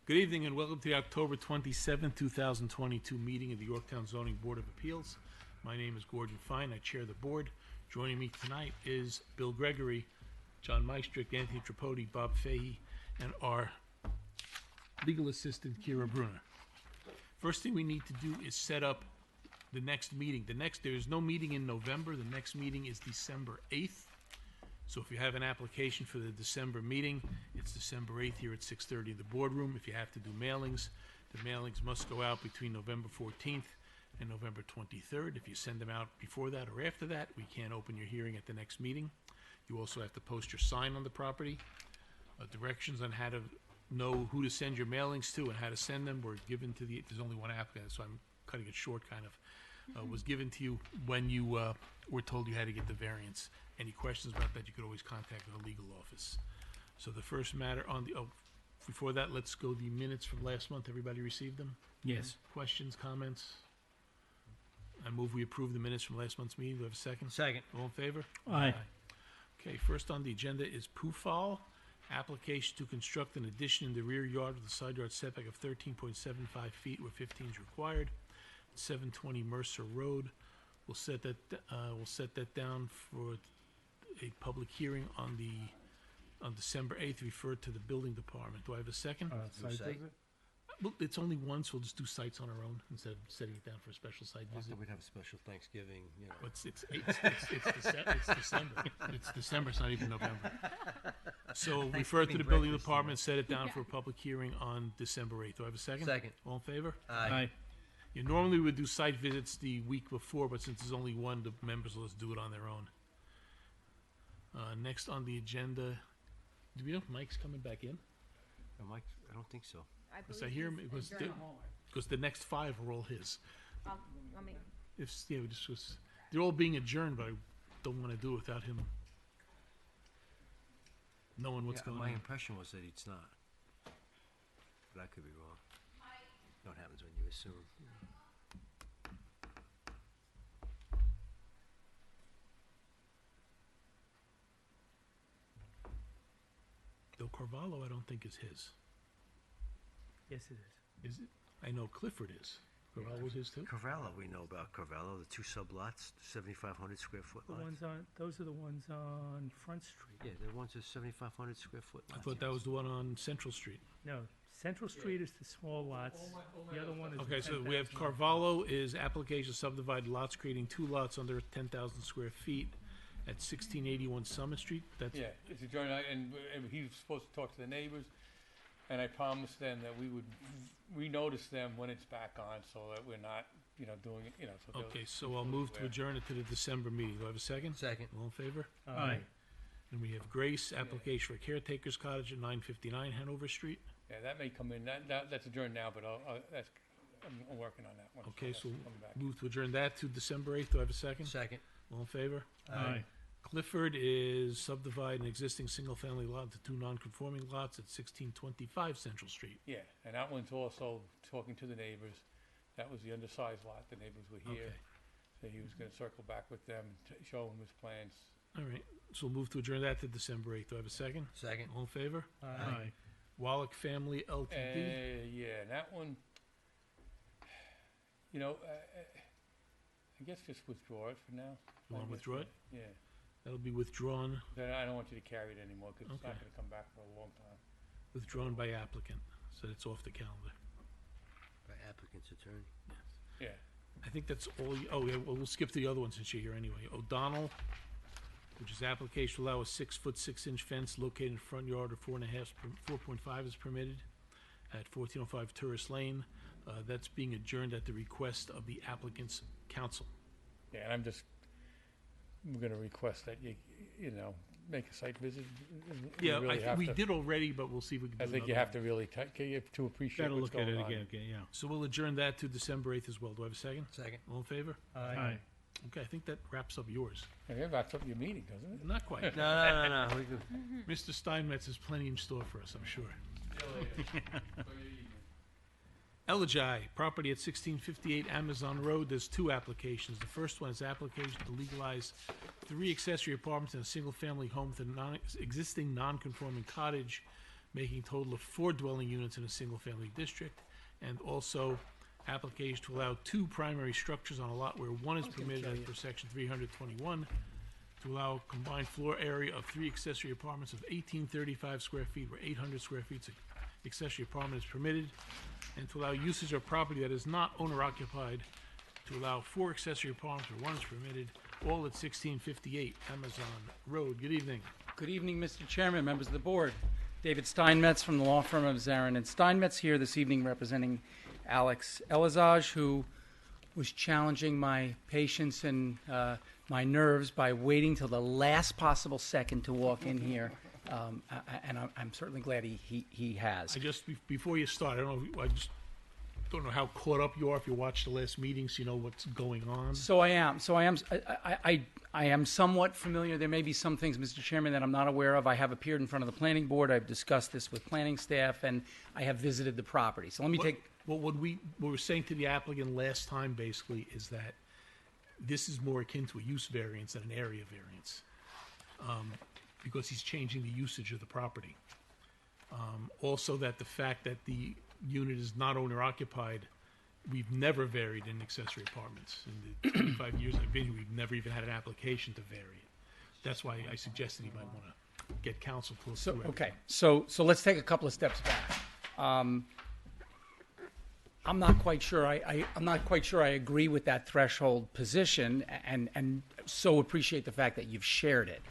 Good evening and welcome to the October 27th, 2022 meeting of the Yorktown Zoning Board of Appeals. My name is Gordon Fine, I chair the board. Joining me tonight is Bill Gregory, John Meistrick, Anthony Tripodi, Bob Fahey, and our legal assistant, Kira Brunner. First thing we need to do is set up the next meeting. There is no meeting in November. The next meeting is December 8th. So if you have an application for the December meeting, it's December 8th here at 6:30 in the boardroom. If you have to do mailings, the mailings must go out between November 14th and November 23rd. If you send them out before that or after that, we can't open your hearing at the next meeting. You also have to post your sign on the property. Directions on how to know who to send your mailings to and how to send them were given to there's only one applicant, so I'm cutting it short kind of. Was given to you when you were told you had to get the variance. Any questions about that, you could always contact the legal office. So the first matter on the, before that, let's go the minutes from last month. Everybody received them? Yes. Questions, comments? I move we approve the minutes from last month's meeting. Do I have a second? Second. All in favor? Aye. Okay, first on the agenda is Pufal. Application to construct an addition in the rear yard with a side yard setback of 13.75 feet where 15 is required. 720 Mercer Road. We'll set that down for a public hearing on December 8th, referred to the building department. Do I have a second? Site visit? Well, it's only one, so we'll just do sites on our own instead of setting it down for a special site I visit. thought we'd have a special Thanksgiving, you know. It's December. It's December, it's not even November. So refer to the building department, set it down for a public hearing on December 8th. Do I have a second? Second. All in favor? Aye. You normally would do site visits the week before, but since there's only one, the members will just do it on their own. Next on the agenda, do we know if Mike's coming back in? Oh, Mike, I don't think so. Because I hear him, because the next five are all his. They're all being adjourned, but I don't want to do it without him knowing what's going My on. impression was that it's not. But I could be wrong. What happens when you assume? Though Carvalho, I don't think is his. Yes, it is. Is it? I know Clifford is. Carvalho was his too? Carvalho, we know about Carvalho, the two sublots, 7,500 square foot The lots. ones on, those are the ones on Front Street. Yeah, the ones are 7,500 square foot I lots. thought that was the one on Central Street. No, Central Street is the small lots. The other one is. Okay, so the we have 10,000. Carvalho is application subdivided lots creating two lots under 10,000 square feet at 1681 Summit Street. That's, Yeah, it's a joint, and he was supposed to talk to the neighbors, and I promised them that we would re-notice them when it's back on, so that we're not, doing it, so. they'll- okay, so I'll move to adjourn it to the December meeting. Do I have a second? Second. All in favor? Aye. And we have Grace, application for caretaker's cottage at 959 Hanover Street. Yeah, that may come in, that's adjourned now, but I'm working on that one. Okay, that's so coming back. move to adjourn that to December 8th. Do I have a second? Second. All in favor? Aye. Clifford is subdivide an existing single-family lot into two non-conforming lots at 1625 Central Street. Yeah, and that one's also talking to the neighbors. That was the undersized lot, the neighbors were here, Okay, so he was gonna circle back with them, show them his plans. all right. So we'll move to adjourn that to December 8th. Do I have a second? Second. All in favor? Aye. Wallach Family Ltd. Yeah, and that one, I guess just withdraw it for now. You want to withdraw it? Yeah, That'll be withdrawn, then I don't want you to carry it anymore, cause it's not Okay. gonna come back for a long time. withdrawn by applicant, so it's off the calendar. By applicant's attorney. Yeah, I think that's all, yeah, well, we'll skip to the other one since you're here anyway. O'Donnell, which is application to allow a 6-foot 6-inch fence located in front yard of 4.5 is permitted at 1405 Tourist Lane. That's being adjourned at the request of the applicant's counsel. yeah, and we're gonna request that you make a site visit. You Yeah, really have we to- did already, but we'll see if we can do I think you another have to really, to appreciate Gotta what's look at going it on. again, okay, yeah. So we'll adjourn that to December 8th as well. Do I have a second? Second. All in favor? Aye. Okay, I think that wraps up yours. Yeah, wraps up your meeting, doesn't it? Not quite. No. We could, Mr. Steinmetz has plenty in store for us, I'm sure. Eligi, property at 1658 Amazon Road. There's two applications. The first one is application to legalize 3 accessory apartments in a single-family home with an existing non-conforming cottage making a total of 4 dwelling units in a single-family district, and also application to allow 2 primary structures on a lot where 1 is permitted as per section 321, to allow a combined floor area of 3 accessory apartments of 1835 square feet, where 800 square feet accessory apartment is permitted, and to allow usage of property that is not owner-occupied, to allow 4 accessory apartments where 1 is permitted, all at 1658 Amazon Road. Good evening. Good evening, Mr. Chairman, members of the board. David Steinmetz from the law firm of Zarin and Steinmetz here this evening representing Alex Elizage, who was challenging my patience and my nerves by waiting till the last possible second to walk in here. And I'm certainly glad he has. Before you start, I just don't know how caught up you are. If you watched the last meetings, you know what's going on. So I am somewhat familiar. There may be some things, Mr. Chairman, that I'm not aware of. I have appeared in front of the planning board. I've discussed this with planning staff, and I have visited the property. So let me take. Well, what we were saying to the applicant last time, basically, is that this is more akin to a use variance than an area variance, because he's changing the usage of the property. Also, that the fact that the unit is not owner-occupied, we've never varied in accessory apartments. In the 25 years I've been here, we've never even had an application to vary it. That's why I suggested he might want to get counsel to look through it. Okay, so let's take a couple of steps back. I'm not quite sure. I'm not quite sure I agree with that threshold position, and so appreciate the fact that you've shared it.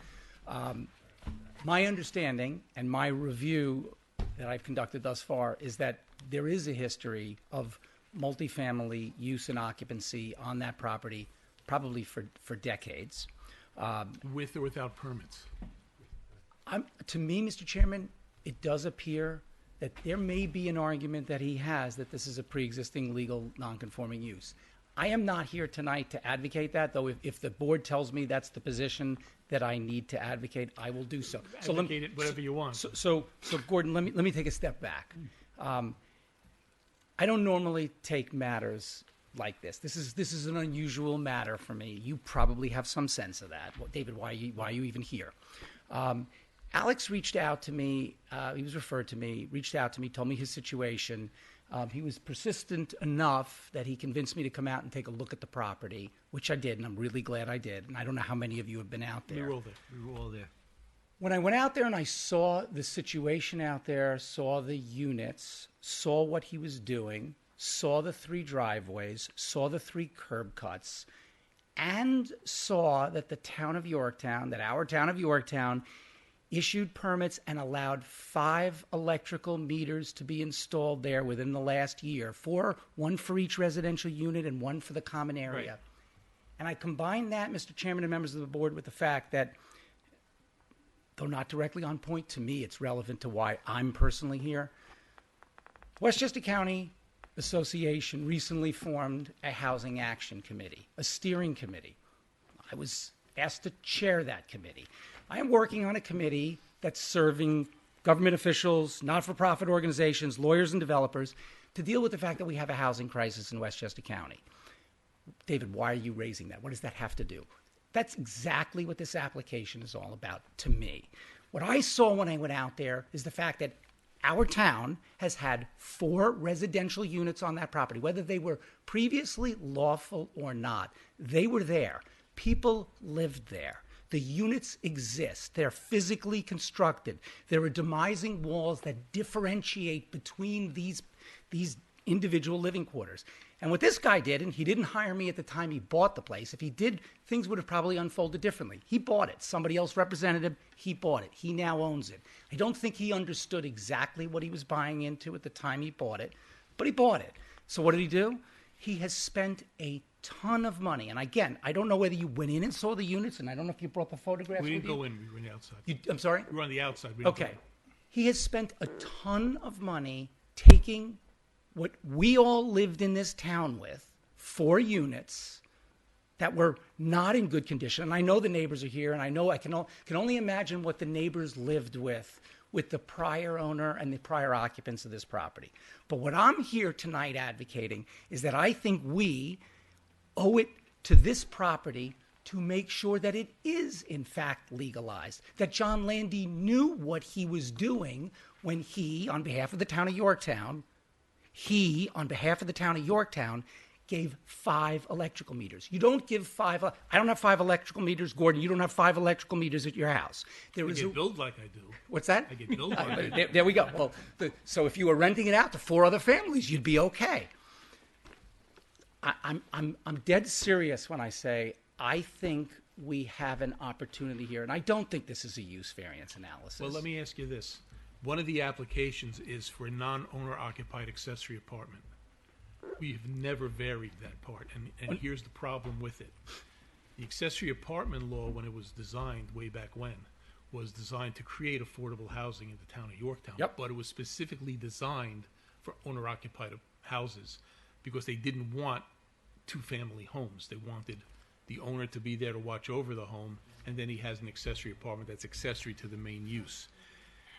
My understanding and my review that I've conducted thus far is that there is a history of multifamily use and occupancy on that property, probably for decades. With or without permits? To me, Mr. Chairman, it does appear that there may be an argument that he has that this is a pre-existing legal nonconforming use. I am not here tonight to advocate that, though if the board tells me that's the position that I need to advocate, I will do so. Advocate it whatever you want. So Gordon, let me take a step back. I don't normally take matters like this. This is an unusual matter for me. You probably have some sense of that. Well, David, why are you even here? Alex reached out to me. He was referred to me. Reached out to me. Told me his situation. He was persistent enough that he convinced me to come out and take a look at the property, which I did, and I'm really glad I did. And I don't know how many of you have been out there. We were all there. When I went out there and I saw the situation out there, saw the units, saw what he was doing, saw the 3 driveways, saw the 3 curb cuts, and saw that our town of Yorktown, issued permits and allowed 5 electrical meters to be installed there within the last year, 1 for each residential unit and 1 for the common area. Right. And I combined that, Mr. Chairman and members of the board, with the fact that, though not directly on point to me, it's relevant to why I'm personally here. Westchester County Association recently formed a housing action committee, a steering committee. I was asked to chair that committee. I am working on a committee that's serving government officials, not-for-profit organizations, lawyers, and developers to deal with the fact that we have a housing crisis in Westchester County. David, why are you raising that? What does that have to do? That's exactly what this application is all about to me. What I saw when I went out there is the fact that our town has had 4 residential units on that property, whether they were previously lawful or not. They were there. People lived there. The units exist. They're physically constructed. There are demising walls that differentiate between these individual living quarters. And what this guy did, and he didn't hire me at the time he bought the place. If he did, things would have probably unfolded differently. He bought it. Somebody else represented him. He bought it. He now owns it. I don't think he understood exactly what he was buying into at the time he bought it, but he bought it. So what did he do? He has spent a ton of money. And again, I don't know whether you went in and saw the units, and I don't know if you brought the photographs with you. We didn't go in. We were on the outside. I'm sorry? We were on the outside. We didn't go Okay. in. He has spent a ton of money taking what we all lived in this town with, 4 units that were not in good condition. And I know the neighbors are here, and I know I can only imagine what the neighbors lived with the prior owner and the prior occupants of this property. But what I'm here tonight advocating is that I think we owe it to this property to make sure that it is, in fact, legalized, that John Landy knew what he was doing when he, on behalf of the town of Yorktown, gave 5 electrical meters. You don't give 5. I don't have 5 electrical meters, Gordon. You don't have 5 electrical meters at your house. There I is get billed like I do. What's that? I get billed like I do. There we go. Well, so if you were renting it out to 4 other families, you'd be okay. I'm dead serious when I say I think we have an opportunity here, and I don't think this is a use variance analysis. Well, let me ask you this. One of the applications is for a non-owner occupied accessory apartment. We have never varied that part, and here's the problem with it. The accessory apartment law, when it was designed way back when, was designed to create affordable housing in the town of Yorktown. Yep. But it was specifically designed for owner-occupied houses because they didn't want 2-family homes. They wanted the owner to be there to watch over the home, and then he has an accessory apartment that's accessory to the main use.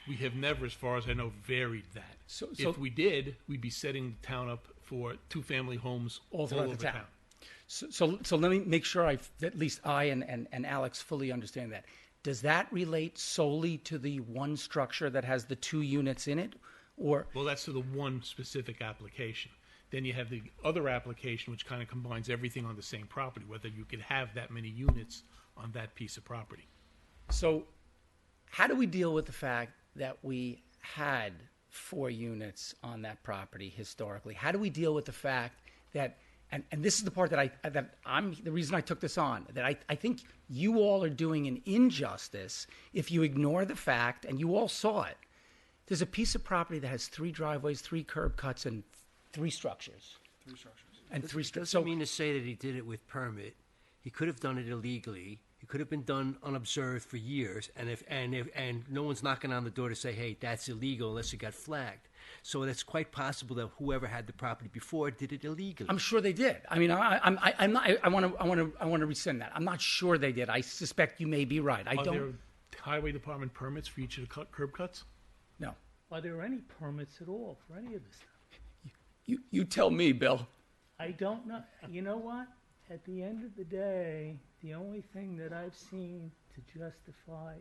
We have never, as far as I know, varied that. So- if we did, we'd be setting the town up for 2-family homes all throughout over the town. town. So let me make sure at least I and Alex fully understand that. Does that relate solely to the one structure that has the 2 units in it, or Well, that's to the one specific application. Then you have the other application, which kind of combines everything on the same property, whether you could have that many units on that piece of property. so? How do we deal with the fact that we had 4 units on that property historically? How do we deal with the fact that, and this is the part that I'm the reason I took this on, that I think you all are doing an injustice if you ignore the fact, and you all saw it. There's a piece of property that has 3 driveways, 3 curb cuts, and 3 structures. 3 structures. And 3 structures. Doesn't mean to say that he did it with permit. He could have done it illegally. It could have been done unobserved for years, and no one's knocking on the door to say, "Hey, that's illegal," unless it got flagged. So it's quite possible that whoever had the property before did it illegally. I'm sure they did. I mean, I'm not. I want to rescind that. I'm not sure they did. I suspect you may be right. I Are don't. there highway department permits for each of the curb cuts? No. Are there any permits at all for any of this stuff? You tell me, Bill. I don't know. You know what? At the end of the day, the only thing that I've seen to justify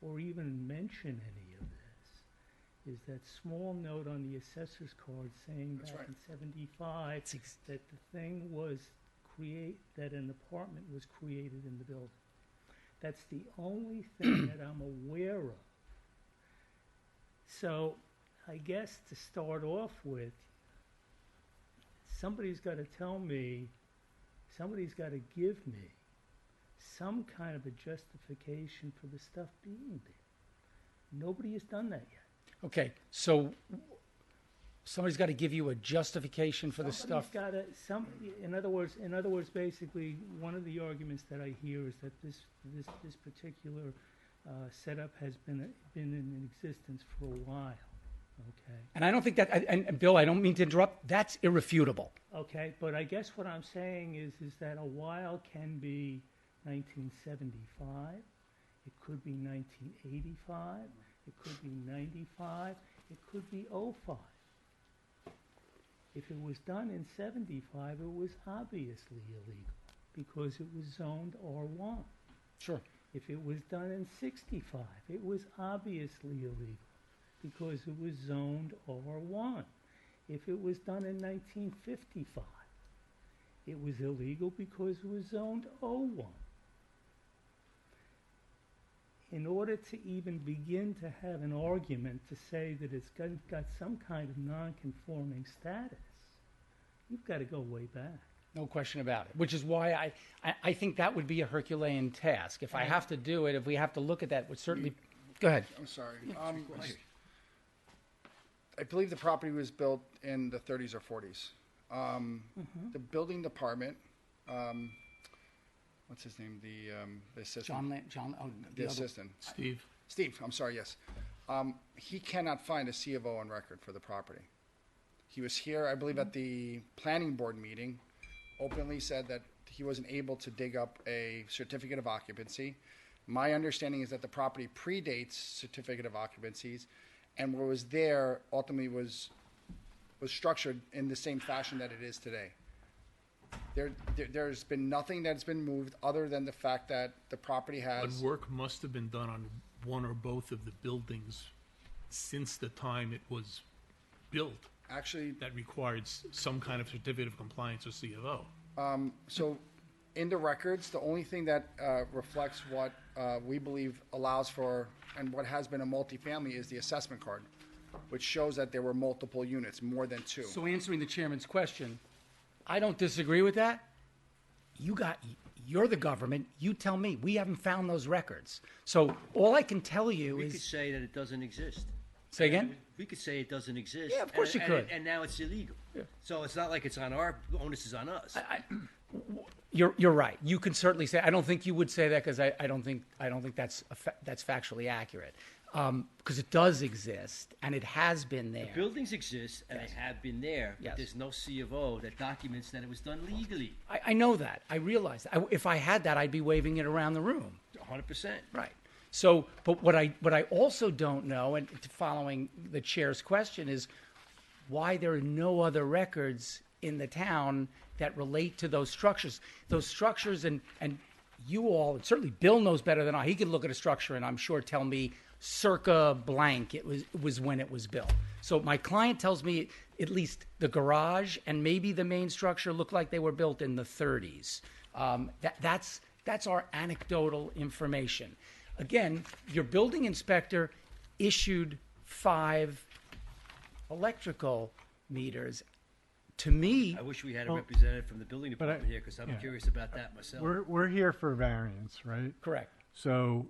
or even mention any of this is that small note on the assessor's card saying That's back right. in '75 that the thing was that an apartment was created in the building. That's the only thing that I'm aware of. So I guess to start off with, somebody's got to tell me, somebody's got to give me some kind of a justification for the stuff being there. Nobody has done that yet. Okay, so somebody's got to give you a justification for the stuff. In other words, basically, one of the arguments that I hear is that this particular setup has been in existence for a while. Okay. And I don't think that. And Bill, I don't mean to interrupt. That's irrefutable. Okay, but I guess what I'm saying is that a while can be 1975, it could be 1985, it could be 95, it could be '05. If it was done in '75, it was obviously illegal because it was zoned R1. Sure. If it was done in '65, it was obviously illegal because it was zoned R1. If it was done in 1955, it was illegal because it was zoned O1. In order to even begin to have an argument to say that it's got some kind of non-conforming status, you've got to go way back. No question about it. Which is why I think that would be a Herculean task. If I have to do it, if we have to look at that, would certainly. Go ahead. I'm sorry. I believe the property was built in the 30s or 40s. The building department, what's his name? The assistant. The assistant. Steve, I'm sorry, yes. He cannot find a C of O on record for the property. He was here, I believe, at the planning board meeting, openly said that he wasn't able to dig up a certificate of occupancy. My understanding is that the property predates certificate of occupancies, and what was there ultimately was structured in the same fashion that it is today. There's been nothing that's been moved other than the fact that the property but has. work must have been done on one or both of the buildings since the time it was built Actually, that required some kind of certificate of compliance or C of O? so in the records, the only thing that reflects what we believe allows for and what has been a multifamily is the assessment card, which shows that there were multiple units, more than two. So answering the chairman's question, I don't disagree with that. You're the government. You tell me. We haven't found those records. So all I can tell you We could is, say that it doesn't exist. say again? We could say it doesn't exist. Yeah, of course you and- could. And now it's illegal. So it's not like it's on our onus is on us. You're right. You can certainly say. I don't think you would say that because I don't think that's factually accurate. Because it does exist and it has been there. Buildings exist and they have been there, but Yes. there's no C of O that documents that it was done legally. I know that. I realize that. If I had that, I'd be waving it around the room. 100%. Right. So, but what I also don't know, and following the chair's question, is why there are no other records in the town that relate to those structures. Those structures, and you all, and certainly Bill knows better than I. He could look at a structure and I'm sure tell me circa blank it was when it was built. So my client tells me at least the garage and maybe the main structure look like they were built in the 30s. That's our anecdotal information. Again, your building inspector issued 5 electrical meters. To me, I wish we had a representative from the building department here because I'm yeah. curious about that myself. We're here for variance, right? correct. So,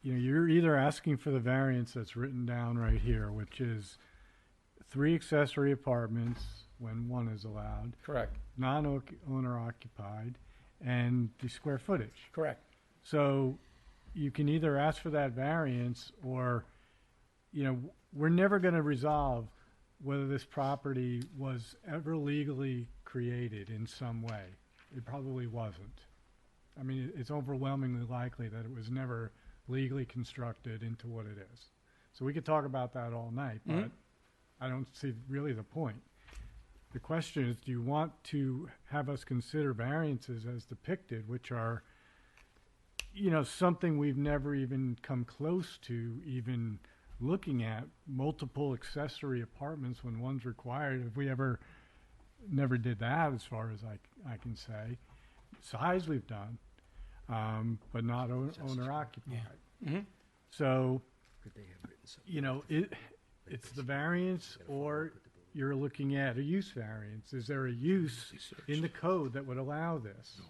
you're either asking for the variance that's written down right here, which is 3 accessory apartments when 1 is allowed, Correct. non-owner occupied, and the square footage. Correct. So you can either ask for that variance or, we're never going to resolve whether this property was ever legally created in some way. It probably wasn't. I mean, it's overwhelmingly likely that it was never legally constructed into what it is. So we could talk about that all night, but I don't see really the point. The question is, do you want to have us consider variances as depicted, which are, something we've never even come close to even looking at, multiple accessory apartments when one's required. If we never did that, as far as I can say. Size we've done, but not owner occupied. So, Could they have written something? it's the variance, or you're looking at a use variance. Is there a use in the code that would allow this?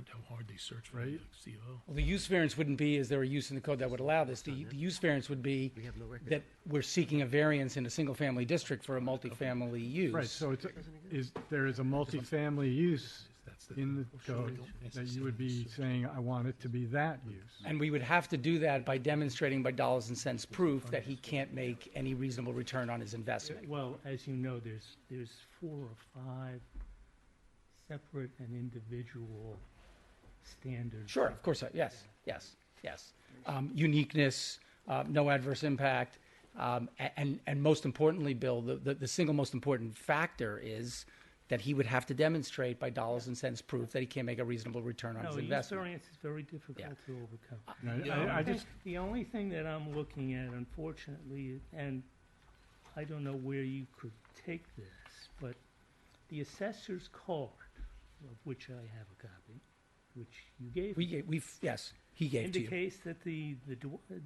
How hard they search for Right. the C of O. Well, the use variance wouldn't be, is there a use in the code that would allow this? The use variance would be We have no record. that we're seeking a variance in a single-family district for a multifamily use. Right, so there is a multifamily use in the code that you would be saying, I want it to be that use. And we would have to do that by demonstrating by dollars and cents proof that he can't make any reasonable return on his investment. Well, as you know, there's 4 or 5 separate and individual standards. Sure, of course, yes. Uniqueness, no adverse impact, and most importantly, Bill, the single most important factor is that he would have to demonstrate by dollars and cents proof that he can't make a reasonable return on No, his use investment. variance is very difficult Yeah. to overcome. The The only thing that I'm looking at, unfortunately, and I don't know where you could take this, but the assessor's card, of which I have a copy, which you gave me, Yes, he gave to you. indicates that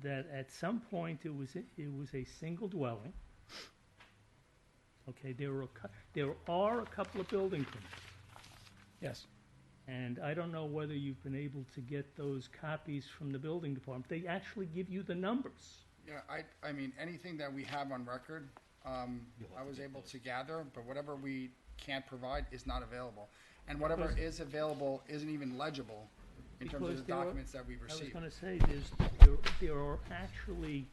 that at some point it was a single dwelling. Okay, there are a couple of building permits. Yes. And I don't know whether you've been able to get those copies from the building department. They actually give you the numbers. Yeah, I mean, anything that we have on record, I was able to gather, but whatever we can't provide is not available. And whatever Because- is available isn't even legible in terms of Because the there are- documents that we I was received. gonna say, there are actually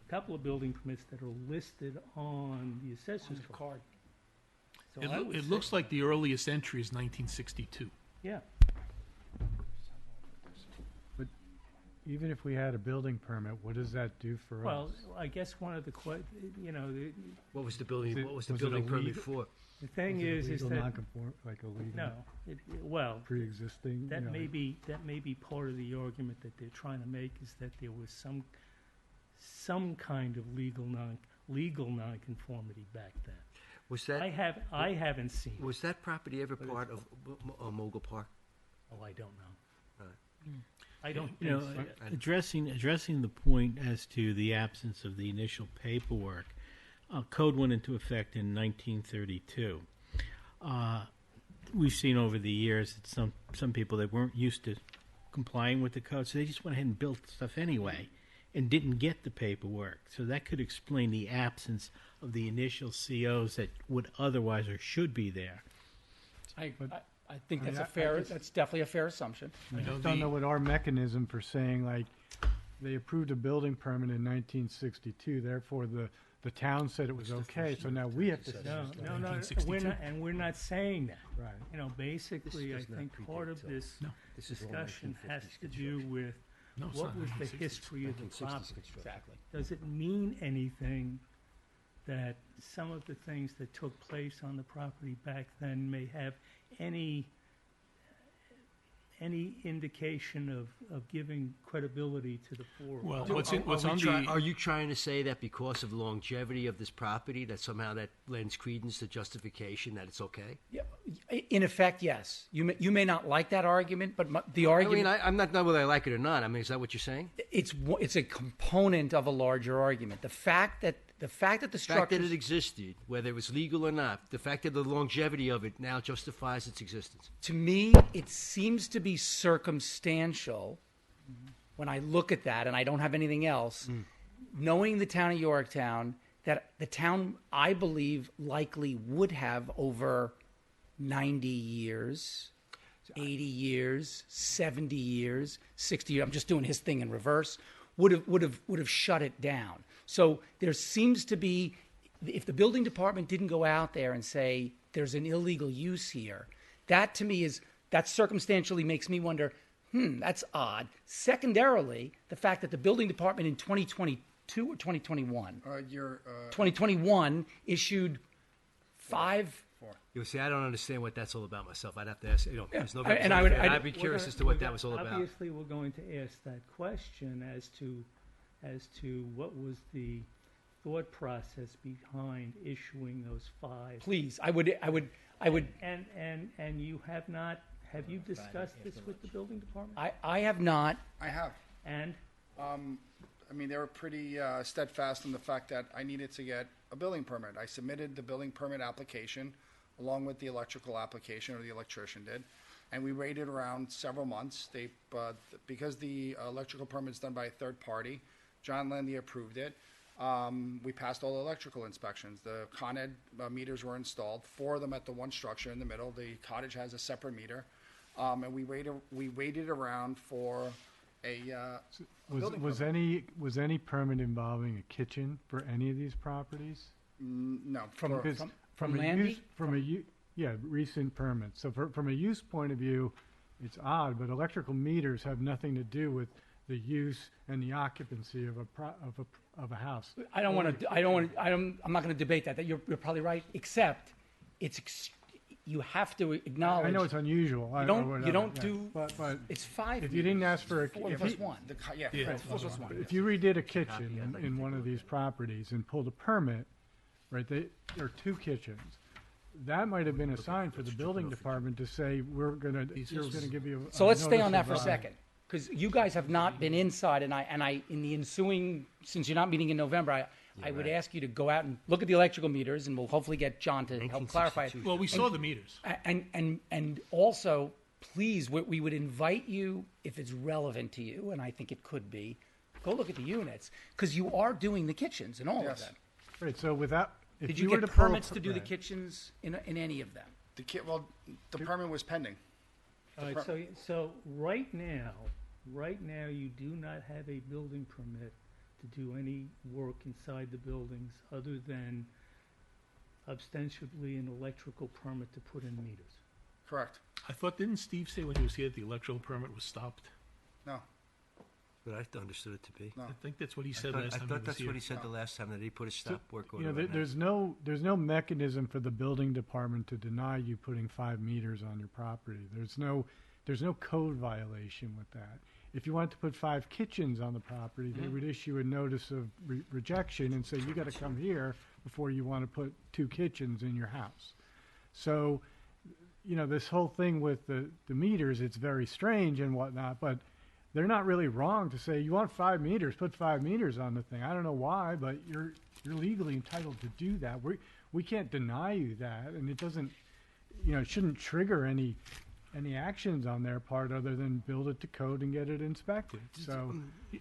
a couple of building permits that are listed on the assessor's card. So I would It say- looks like the earliest entry is 1962. Yeah, Even if we had a building permit, what does that do for well, us? I guess one of the What was the building? Was it- What was the was it building permit illegal? for? the thing Is it is illegal, that, non-conform, like illegal, no, well, pre-existing? that may be part of the argument that they're trying to make, is that there was some kind of legal nonconformity back then. Was I that haven't seen it. was that property ever part of Mogul Park? Oh, I don't know. Right. I don't You think know, so. addressing the point as to the absence of the initial paperwork, code went into effect in 1932. We've seen over the years that some people that weren't used to complying with the code, so they just went ahead and built stuff anyway and didn't get the paperwork. So that could explain the absence of the initial COs that would otherwise or should be there. I think I that's mean, a fair, I just- that's definitely a fair assumption. I know just don't the- know what our mechanism for saying, like, they approved a building permit in 1962, therefore the town said it was okay, so now we have to say No, it's no, okay. no, 1962? we're not saying that. Right. You know, basically, I does not think part of predate, so- this This is all discussion has 1950s to do with No, it's what not was the 1960s. history of the 1960s property. construction. Exactly. Does it mean anything that some of the things that took place on the property back then may have any indication of giving credibility to the poor? Well, Do- what's are on we try- the Are you trying to say that because of the longevity of this property, that somehow that lends credence to justification that it's okay? Yeah, in effect, yes. You may not like that argument, but the I argument, mean, I'm not whether I like it or not. I mean, is that what you're saying? it's a component of a larger argument. The fact that the The fact that structure it existed, whether it was legal or not, the fact that the longevity of it now justifies its existence. to me, it seems to be circumstantial when I look at that, and I don't have anything else. Knowing the town of Yorktown, that the town, I believe, likely would have over 90 years, 80 years, 70 years, 60 years. I'm just doing his thing in reverse. Would have shut it down. So there seems to be, if the building department didn't go out there and say there's an illegal use here, that to me that circumstantially makes me wonder, that's odd. Secondarily, the fact that the building department in 2022 or 2021, 2021 issued 5. You see, I don't understand what that's all about myself. I'd have to ask. There's no. and I'd be curious as to what that was all about. Obviously, we're going to ask that question as to what was the thought process behind issuing those 5. Please, I would. And you have you discussed this with the building department? I have not. I have. And I mean, they were pretty steadfast in the fact that I needed to get a building permit. I submitted the building permit application along with the electrical application, or the electrician did, and we waited around several months. Because the electrical permit is done by a third party, John Landy approved it. We passed all the electrical inspections. The Con Ed meters were installed, 4 of them at the one structure in the middle. The cottage has a separate meter. And we waited around for a building permit. Was any permit involving a kitchen for any of these properties? No. From- for- From a Landy? recent permits. So from a use point of view, it's odd, but electrical meters have nothing to do with the use and the occupancy of a house. I'm not going to debate that. You're probably right. Except, you have to acknowledge. I know it's unusual. You don't do. But It's 5. if you didn't ask for a, 4 if plus you, 1. Yeah. 4 plus 1. if you redid a kitchen in one of these properties and pulled a permit, right? There are 2 kitchens. That might have been a sign for the building department to say you're gonna give you. So let's stay on that notice for a of, second, because you guys have not been inside, and I in the ensuing, since you're not meeting in November, I would ask you to go out and look at the electrical meters, and we'll hopefully get John to help clarify it. well, we saw the meters. And also, please, we would invite you, if it's relevant to you, and I think it could be, go look at the units, because you are doing the kitchens and all of Yes. them. Right. So without, if Did you were get to pull a permits to do the right. kitchens in any of them? The permit was pending. all right, so right now, you do not have a building permit to do any work inside the buildings other than ostensibly an electrical permit to put in meters. Correct. I thought, didn't Steve say when he was here that the electrical permit was stopped? No. But I understood it to be. No. I think that's what he said I last time thought he was that's here. what he said the last time, that he put a stop work You order know, on that. there's no mechanism for the building department to deny you putting 5 meters on your property. There's no code violation with that. if you wanted to put 5 kitchens on the property, they would issue a notice of rejection and say, you got to come here before you want to put 2 kitchens in your house. So, you know, this whole thing with the meters, it's very strange and whatnot, but they're not really wrong to say, you want 5 meters, put 5 meters on the thing. I don't know why, but you're legally entitled to do that. We can't deny you that, and it doesn't, you know, it shouldn't trigger any actions on their part other than build it to code and get it inspected. So,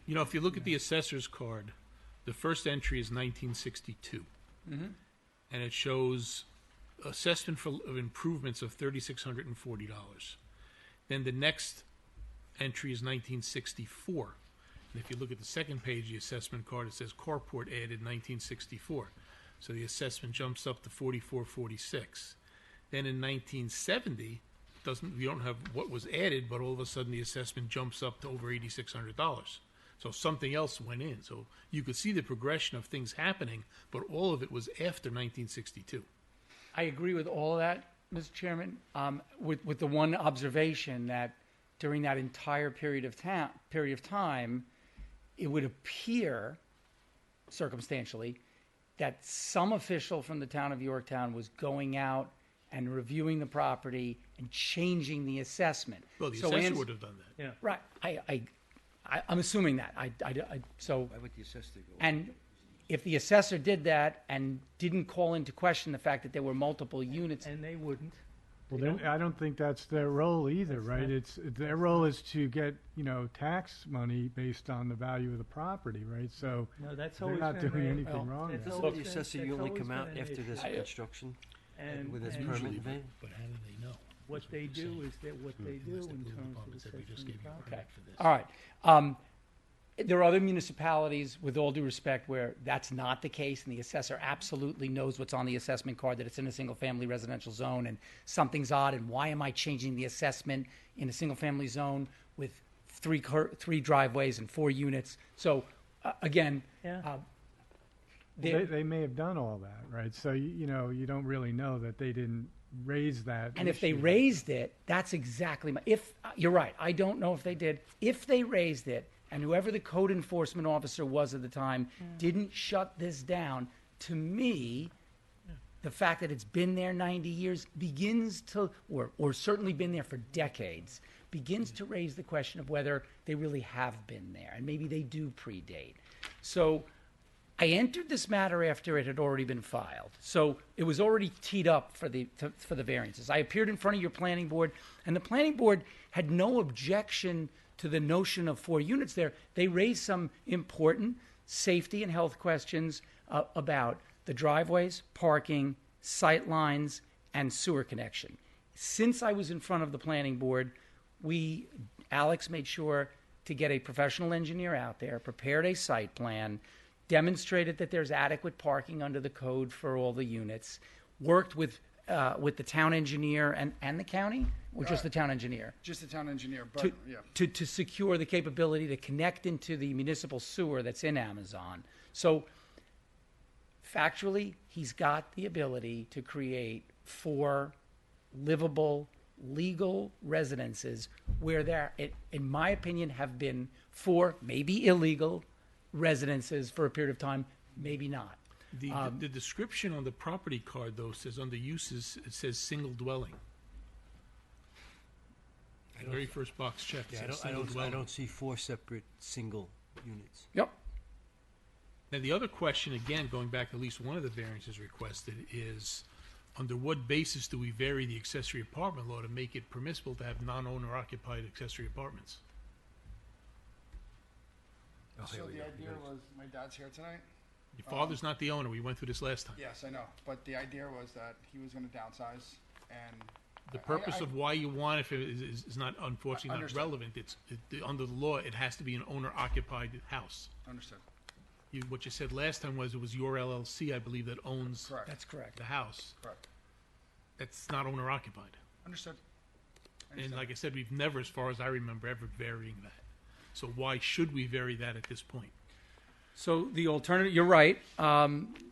You know, if you look at the assessor's card, the first entry is 1962. And it shows assessment of improvements of $3,640. Then the next entry is 1964. And if you look at the second page of the assessment card, it says carport added 1964. So the assessment jumps up to 4446. Then in 1970, we don't have what was added, but all of a sudden the assessment jumps up to over $8,600. So something else went in. So you could see the progression of things happening, but all of it was after 1962. I agree with all of that, Mr. Chairman, with the one observation that during that entire period of time, it would appear, circumstantially, that some official from the town of Yorktown was going out and reviewing the property and changing the assessment. Well, the So assessor Ann's- would have done that. Yeah. Right. I'm assuming that. So, Why would the assessor go? and if the assessor did that and didn't call into question the fact that there were multiple units, And they wouldn't. well, then I don't think that's their role either, right? Their role is to get, you know, tax money based on the value of the property, right? So No, that's they're always not been doing a- anything wrong that's there. Doesn't always the been- assessor that's usually always come out been an after this issue. construction And, with his and permit Usually, in vain? but how do they know? what they do is that what they do Unless the in building terms of department said, "We just assessing gave you a property. permit for this." all right. There are other municipalities, with all due respect, where that's not the case, and the assessor absolutely knows what's on the assessment card, that it's in a single-family residential zone, and something's odd, and why am I changing the assessment in a single-family zone with three driveways and 4 units? So, again, Yeah. They may have done all that, right? So, you know, you don't really know that they didn't raise that. and if they issue. raised it, that's exactly my, if, you're right, I don't know if they did. If they raised it, and whoever the code enforcement officer was at the time didn't shut this down, to me, the fact that it's been there 90 years begins to, or certainly been there for decades, begins to raise the question of whether they really have been there, and maybe they do predate. So I entered this matter after it had already been filed. So it was already teed up for the variances. I appeared in front of your planning board, and the planning board had no objection to the notion of 4 units there. They raised some important safety and health questions about the driveways, parking, sight lines, and sewer connection. Since I was in front of the planning board, Alex made sure to get a professional engineer out there, prepared a site plan, demonstrated that there's adequate parking under the code for all the units, worked with the town engineer and the county, or just the town engineer, Just the town engineer, but yeah. to secure the capability to connect into the municipal sewer that's in Amazon. So factually, he's got the ability to create 4 livable, legal residences where there, in my opinion, have been 4 maybe illegal residences for a period of time, maybe not. The description on the property card, though, says under uses, it says single dwelling. The very first box checked Yeah, says I single dwelling. don't see 4 separate single units. Yep. Now, the other question, again, going back to at least one of the variances requested, is under what basis do we vary the accessory apartment law to make it permissible to have non-owner occupied accessory apartments? So the idea was, my dad's here tonight. Your father's not the owner. We went through this last time. Yes, I know, but the idea was that he was going to downsize, and The purpose I- of why you want it is not, unfortunately, not Understood. relevant. Under the law, it has to be an owner-occupied house. understood. What you said last time was it was your LLC, I believe, that owns Correct. That's correct. the house. Correct. That's not owner-occupied. Understood. And like I said, we've never, as far as I remember, ever varying that. So why should we vary that at this point? So the alternative, you're right.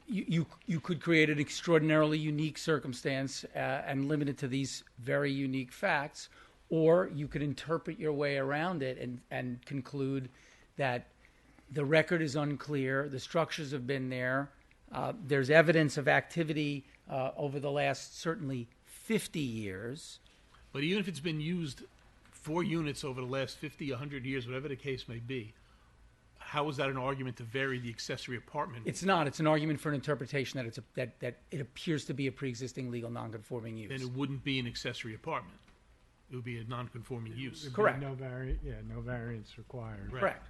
You could create an extraordinarily unique circumstance and limit it to these very unique facts, Or you could interpret your way around it and conclude that the record is unclear, the structures have been there, there's evidence of activity over the last certainly 50 years. But even if it's been used 4 units over the last 50, 100 years, whatever the case may be, how is that an argument to vary the accessory apartment? It's not. It's an argument for an interpretation that that it appears to be a pre-existing legal non-conforming use. Then it wouldn't be an accessory apartment. It would be a non-conforming use. There'd be Correct. No variance required. Right. Correct.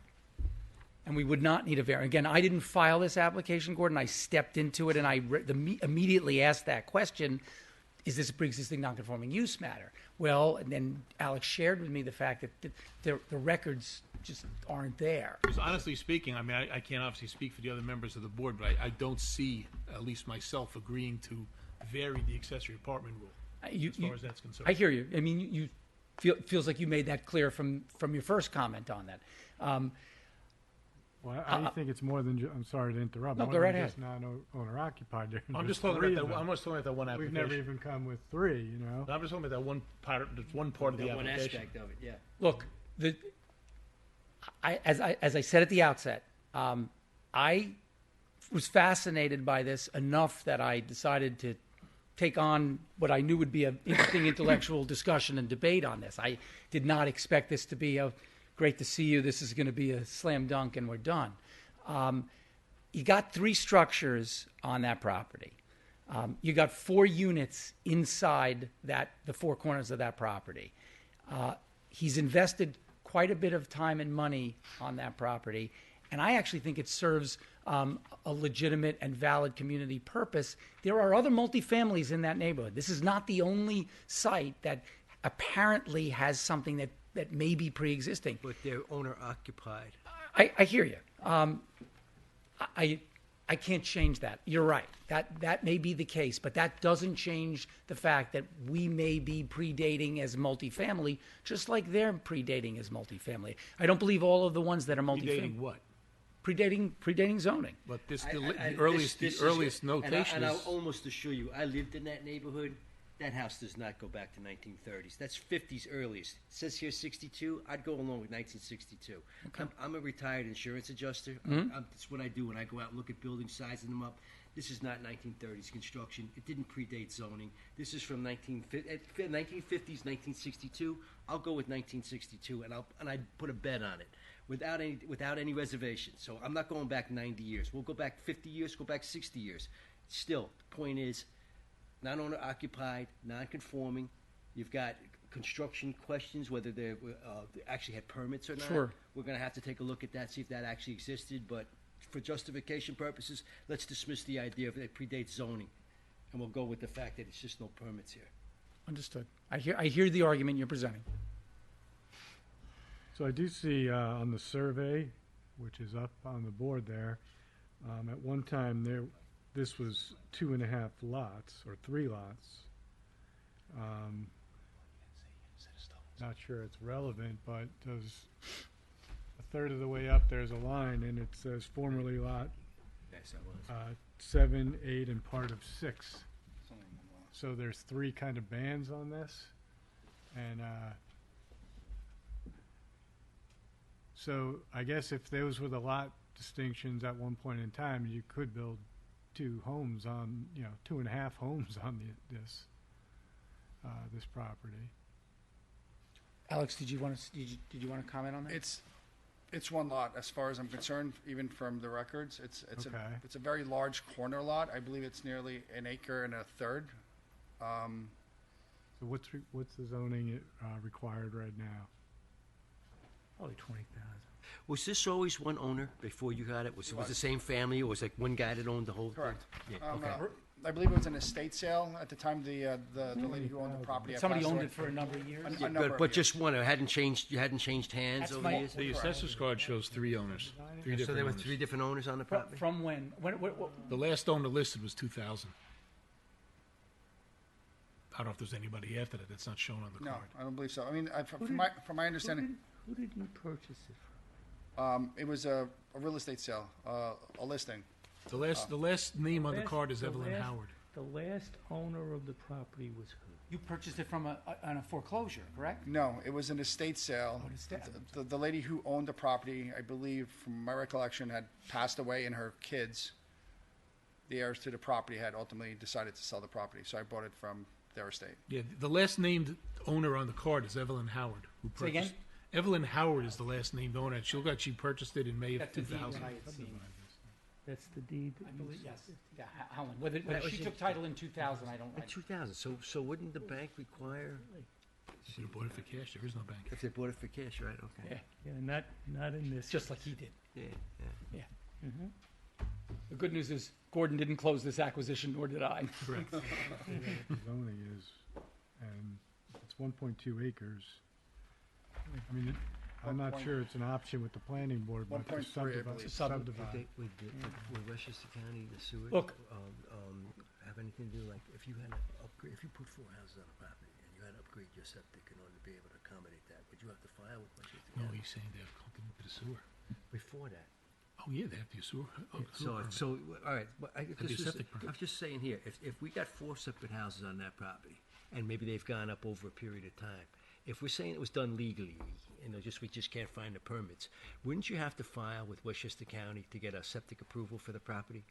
And we would not need a variance. Again, I didn't file this application, Gordon. I stepped into it and I immediately asked that question, is this a pre-existing non-conforming use matter? Well, and then Alex shared with me the fact that the records just aren't there. Because honestly speaking, I mean, I can't obviously speak for the other members of the board, but I don't see, at least myself, agreeing to vary the accessory apartment rule as far as that's concerned. I hear you. I mean, you feels like you made that clear from your first comment on that. Well, I think it's more than. I'm sorry to interrupt. No, more go than right ahead. just non-owner occupied. There. I'm There's just talking three about of that. them. I'm just talking about that one We've application. never even come with 3. You know. I'm just talking about that one part. That's one part of the That one application. aspect of it, yeah. Look, as I said at the outset, I was fascinated by this enough that I decided to take on what I knew would be an interesting intellectual discussion and debate on this. I did not expect this to be a great to see you. This is going to be a slam dunk and we're done. You got 3 structures on that property. You got 4 units inside the 4 corners of that property. He's invested quite a bit of time and money on that property, and I actually think it serves a legitimate and valid community purpose. There are other multifamilies in that neighborhood. This is not the only site that apparently has something that may be pre-existing. But they're owner occupied. I hear you. I can't change that. You're right. That may be the case, but that doesn't change the fact that we may be predating as multifamily, just like they're predating as multifamily. I don't believe all of the ones that are multifamily Predating what? predating zoning. But this, I- the, I- the earliest, this the is- earliest notation and I'll is. almost assure you, I lived in that neighborhood. That house does not go back to 1930s. That's 50s earliest. It says here 62. I'd go along with 1962. I'm a retired insurance adjuster. That's what I do when I go out and look at buildings, sizing them up. This is not 1930s construction. It didn't predate zoning. This is from 1950s, 1962. I'll go with 1962, and I'd put a bet on it without any reservation. So I'm not going back 90 years. We'll go back 50 years, go back 60 years. Still, the point is, non-owner occupied, non-conforming. You've got construction questions, whether they actually had permits or not. Sure. We're going to have to take a look at that, see if that actually existed. But for justification purposes, let's dismiss the idea of it predates zoning, and we'll go with the fact that it's just no permits here. Understood. I hear the argument you're presenting. So I do see on the survey, which is up on the board there, at one time this was 2.5 lots or 3 lots. Not sure it's relevant, but does a third of the way up there's a line and it says formerly lot Yes, that was. 7, 8, and part of 6. So there's 3 kind of bands on this, and so I guess if those were the lot distinctions at one point in time, you could build 2 homes on, 2.5 homes on this property. Alex, did you want to comment on that? It's one lot, as far as I'm concerned, even from the records. It's Okay. a very large corner lot. I believe it's nearly 1 acre and a third. So what's the zoning required right now? Probably 20,000. Was this always one owner before you got it? Was it the same family, or was it like one guy that owned the whole Correct. thing? Yeah, okay. I believe it was an estate sale at the time. The lady who owned the property. had Somebody passed owned away. it for a number of years. A Yeah, number of but years. just one. It hadn't changed. You hadn't changed hands That's over my- the years. The assessor's card shows 3 owners. 3 different So there were owners. 3 different owners on the property. From when? What? The last owner listed was 2000. I don't know if there's anybody after that that's not shown on the No, card. I don't believe so. I mean, Who from my understanding, Who did you purchase it from? it was a real estate sale, a listing. The last name on the card is The Evelyn last- Howard. The last owner of the property was who? You purchased it from on a foreclosure, correct? No, it was an estate sale. Oh, an estate- The lady who owned the property, I believe, from my recollection, had passed away, and her kids, the heirs to the property, had ultimately decided to sell the property. So I bought it from their estate. Yeah, the last named owner on the card is Evelyn Howard, who Say again? purchased. Evelyn Howard is the last named owner. She looked like she purchased it in May of That's the deed 2000. that I had seen. That's the deed. I believe, yes. Yeah, Helen, whether was she it- took title in 2000, I don't, In 2000, so wouldn't the bank require, Should have bought it for cash. There is no bank. if they bought it for cash, right, okay. Yeah, not in this. just like he did. Yeah, yeah. The good news is Gordon didn't close this acquisition, nor did I. Correct. Zoning is, and it's 1.2 acres. I mean, I'm not sure it's an option with the planning board, but to 1.3, I believe. subdivide. Would Westchester County, the sewer, Look. have anything to do, like, if you had to upgrade, if you put 4 houses on a property and you had to upgrade your septic in order to be able to accommodate that, would you have to file with Westchester No, County he's saying they have something with the sewer. before that? Oh, yeah, they have the sewer. So, all right, but be a septic permit. I'm just saying here, if we got 4 separate houses on that property, and maybe they've gone up over a period of time, if we're saying it was done legally, we just can't find the permits, wouldn't you have to file with Westchester County to get a septic approval for the property?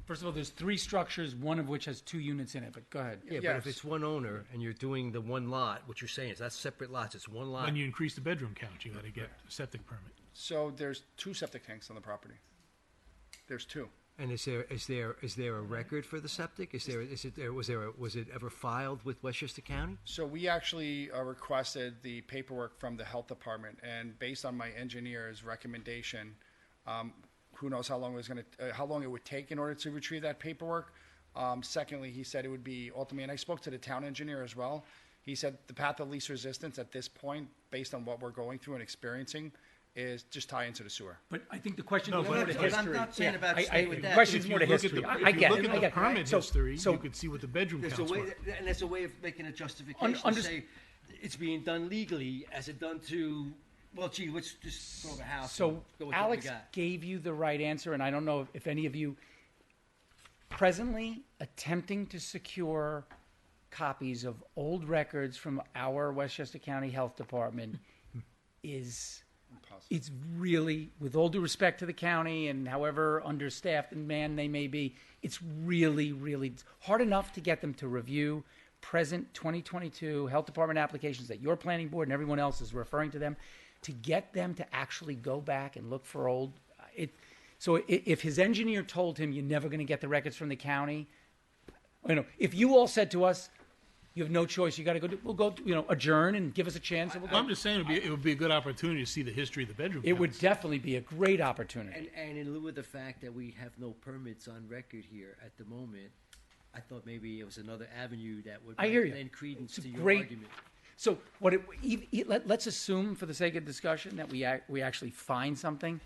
First of all, there's 3 structures, one of which has 2 units in it, but go ahead. Yeah, but if Yes. it's one owner and you're doing the one lot, what you're saying is that's separate lots, it's one lot. When you increase the bedroom count, you got to get a septic permit. So there's 2 septic tanks on the property. There's 2. And is there a record for the septic? Was it ever filed with Westchester County? So we actually requested the paperwork from the health department, and based on my engineer's recommendation, who knows how long how long it would take in order to retrieve that paperwork. Secondly, he said it would be ultimately, and I spoke to the town engineer as well. He said the path of least resistance at this point, based on what we're going through and experiencing, is just tie into the sewer. But I think the question No, is but more to I'm history. not saying about staying with the that. question's If more you to look at history. the- I if you get look it, at I the get it. permit So- history, so- you could see what the bedroom There's a counts way, were. and there's a way of making a justification to under- say it's being done legally as it done to, well, gee, let's just throw the house. and So go with what we Alex got. gave you the right answer, and I don't know if any of you presently attempting to secure copies of old records from our Westchester County Health Department is it's really, with all due respect to the county and however understaffed and manned they may be, it's really, really hard enough to get them to review present 2022 health department applications that your planning board and everyone else is referring to them, to get them to actually go back and look for old it. So if his engineer told him you're never going to get the records from the county, if you all said to us, you have no choice, you got to go. We'll go. Adjourn and give us a chance. And we'll go. I'm just saying it would be a good opportunity to see the history of the bedroom It would counts. definitely be a great opportunity. And in lieu of the fact that we have no permits on record here at the moment, I thought maybe it was another avenue that would I hear you. lend credence It's to a your great- argument. So let's assume, for the sake of discussion, that we actually find something.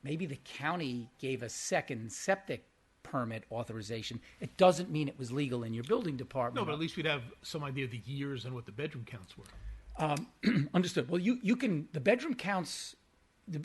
Maybe the county gave a second septic permit authorization. It doesn't mean it was legal in your building department. No, but at least we'd have some idea of the years and what the bedroom counts were. Understood. Well, you can, the bedroom counts,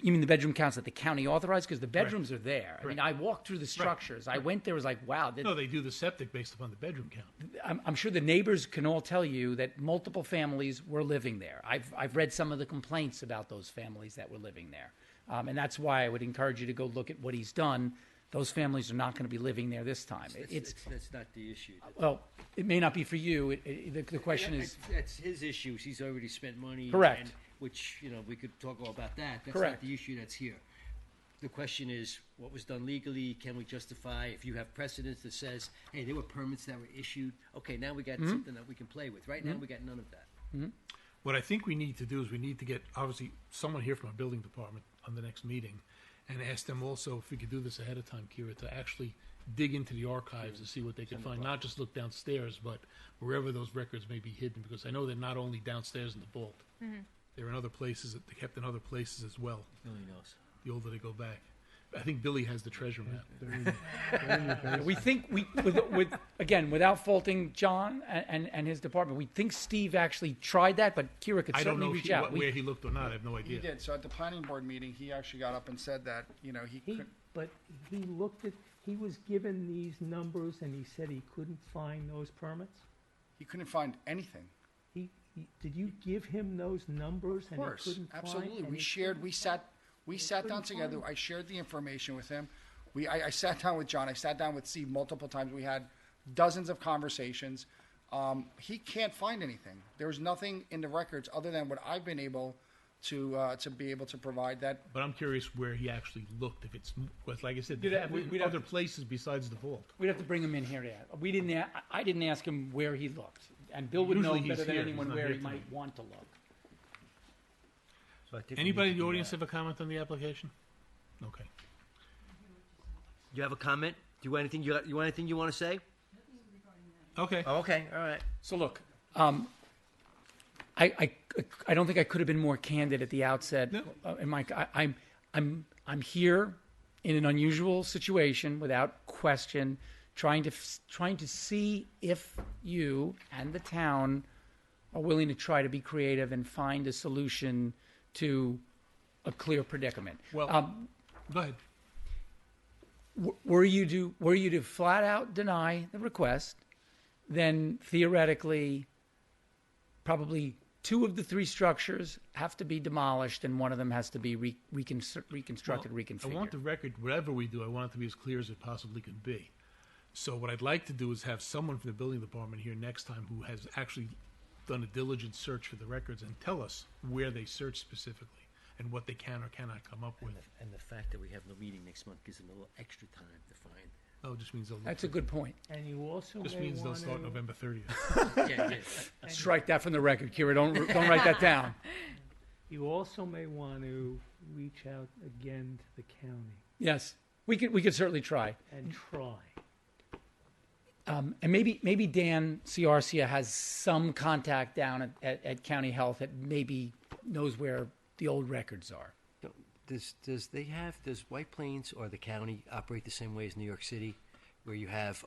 you mean the bedroom counts that the county authorized? Because the bedrooms are there. I mean, I walked through the structures. I went there, was like, wow. No, they do the septic based upon the bedroom count. I'm sure the neighbors can all tell you that multiple families were living there. I've read some of the complaints about those families that were living there. And that's why I would encourage you to go look at what he's done. Those families are not going to be living there this time. That's not the issue. Well, it may not be for you. The question is, That's his issues. He's already spent money. Correct. and- which, we could talk all about that. That's Correct. not the issue that's here. The question is, what was done legally? Can we justify, if you have precedence that says, hey, there were permits that were issued, okay, now we got something that we can play with. Right now, we got none of that. What I think we need to do is we need to get, obviously, someone here from our building department on the next meeting and ask them also if we could do this ahead of time, Kira, to actually dig into the archives to see what they can find, not just look downstairs, but wherever those records may be hidden, because I know they're not only downstairs in the vault. They're in other places, that they're kept in other places as well, Nobody knows. the older they go back. I think Billy has the treasure map. They're in your basement. we think with again, without faulting John and his department, we think Steve actually tried that, but Kira could I don't certainly know reach out. where he looked or not, I have no He idea. did. So at the planning board meeting, he actually got up and said that, he But he looked at, he was given these numbers and he said he couldn't find those permits? He couldn't find anything. Did you give him those numbers Of and he course, couldn't find? absolutely. and We he shared. We sat down couldn't together. find I shared the information with him. I sat down with John. I sat down with Steve multiple times. We had dozens of conversations. He can't find anything. There's nothing in the records other than what I've been able to be able to provide. That But I'm curious where he actually looked, if it's, because like I said, We'd have- we'd have other to- places besides the vault. We'd have to bring him in here to ask. I didn't ask him where he looked. And Bill would know Usually he's better than here. He's anyone not where here he tonight. might want to look. So I think we Anybody need in to the do audience that. have a comment on the application? Okay. You have a comment? Do you want anything you want to say? Okay. Oh, okay, all right. So look, I don't think I could have been more candid at the outset. No. I'm here in an unusual situation, without question, trying to see if you and the town are willing to try to be creative and find a solution to a clear predicament. Well, go ahead. Were you to flat out deny the request, then theoretically, probably 2 of the 3 structures have to be demolished, and one of them has to be reconstructed, Well, reconfigured. I want the record, whatever we do, I want it to be as clear as it possibly can be. So what I'd like to do is have someone from the building department here next time who has actually done a diligent search for the records and tell us where they searched specifically and what they can or cannot come up with. And the fact that we have no meeting next month gives them a little extra time to find. Oh, it just means they'll. That's a good point. And you also Just may means they'll want start to. November 30th. Yeah. Strike that from the record, Kira. Don't write that down. You also may want to reach out again to the county Yes, we could certainly try. and try. And maybe Dan Ciarcia has some contact down at County Health that maybe knows where the old records are. Does White Plains or the county operate the same way as New York City, where you have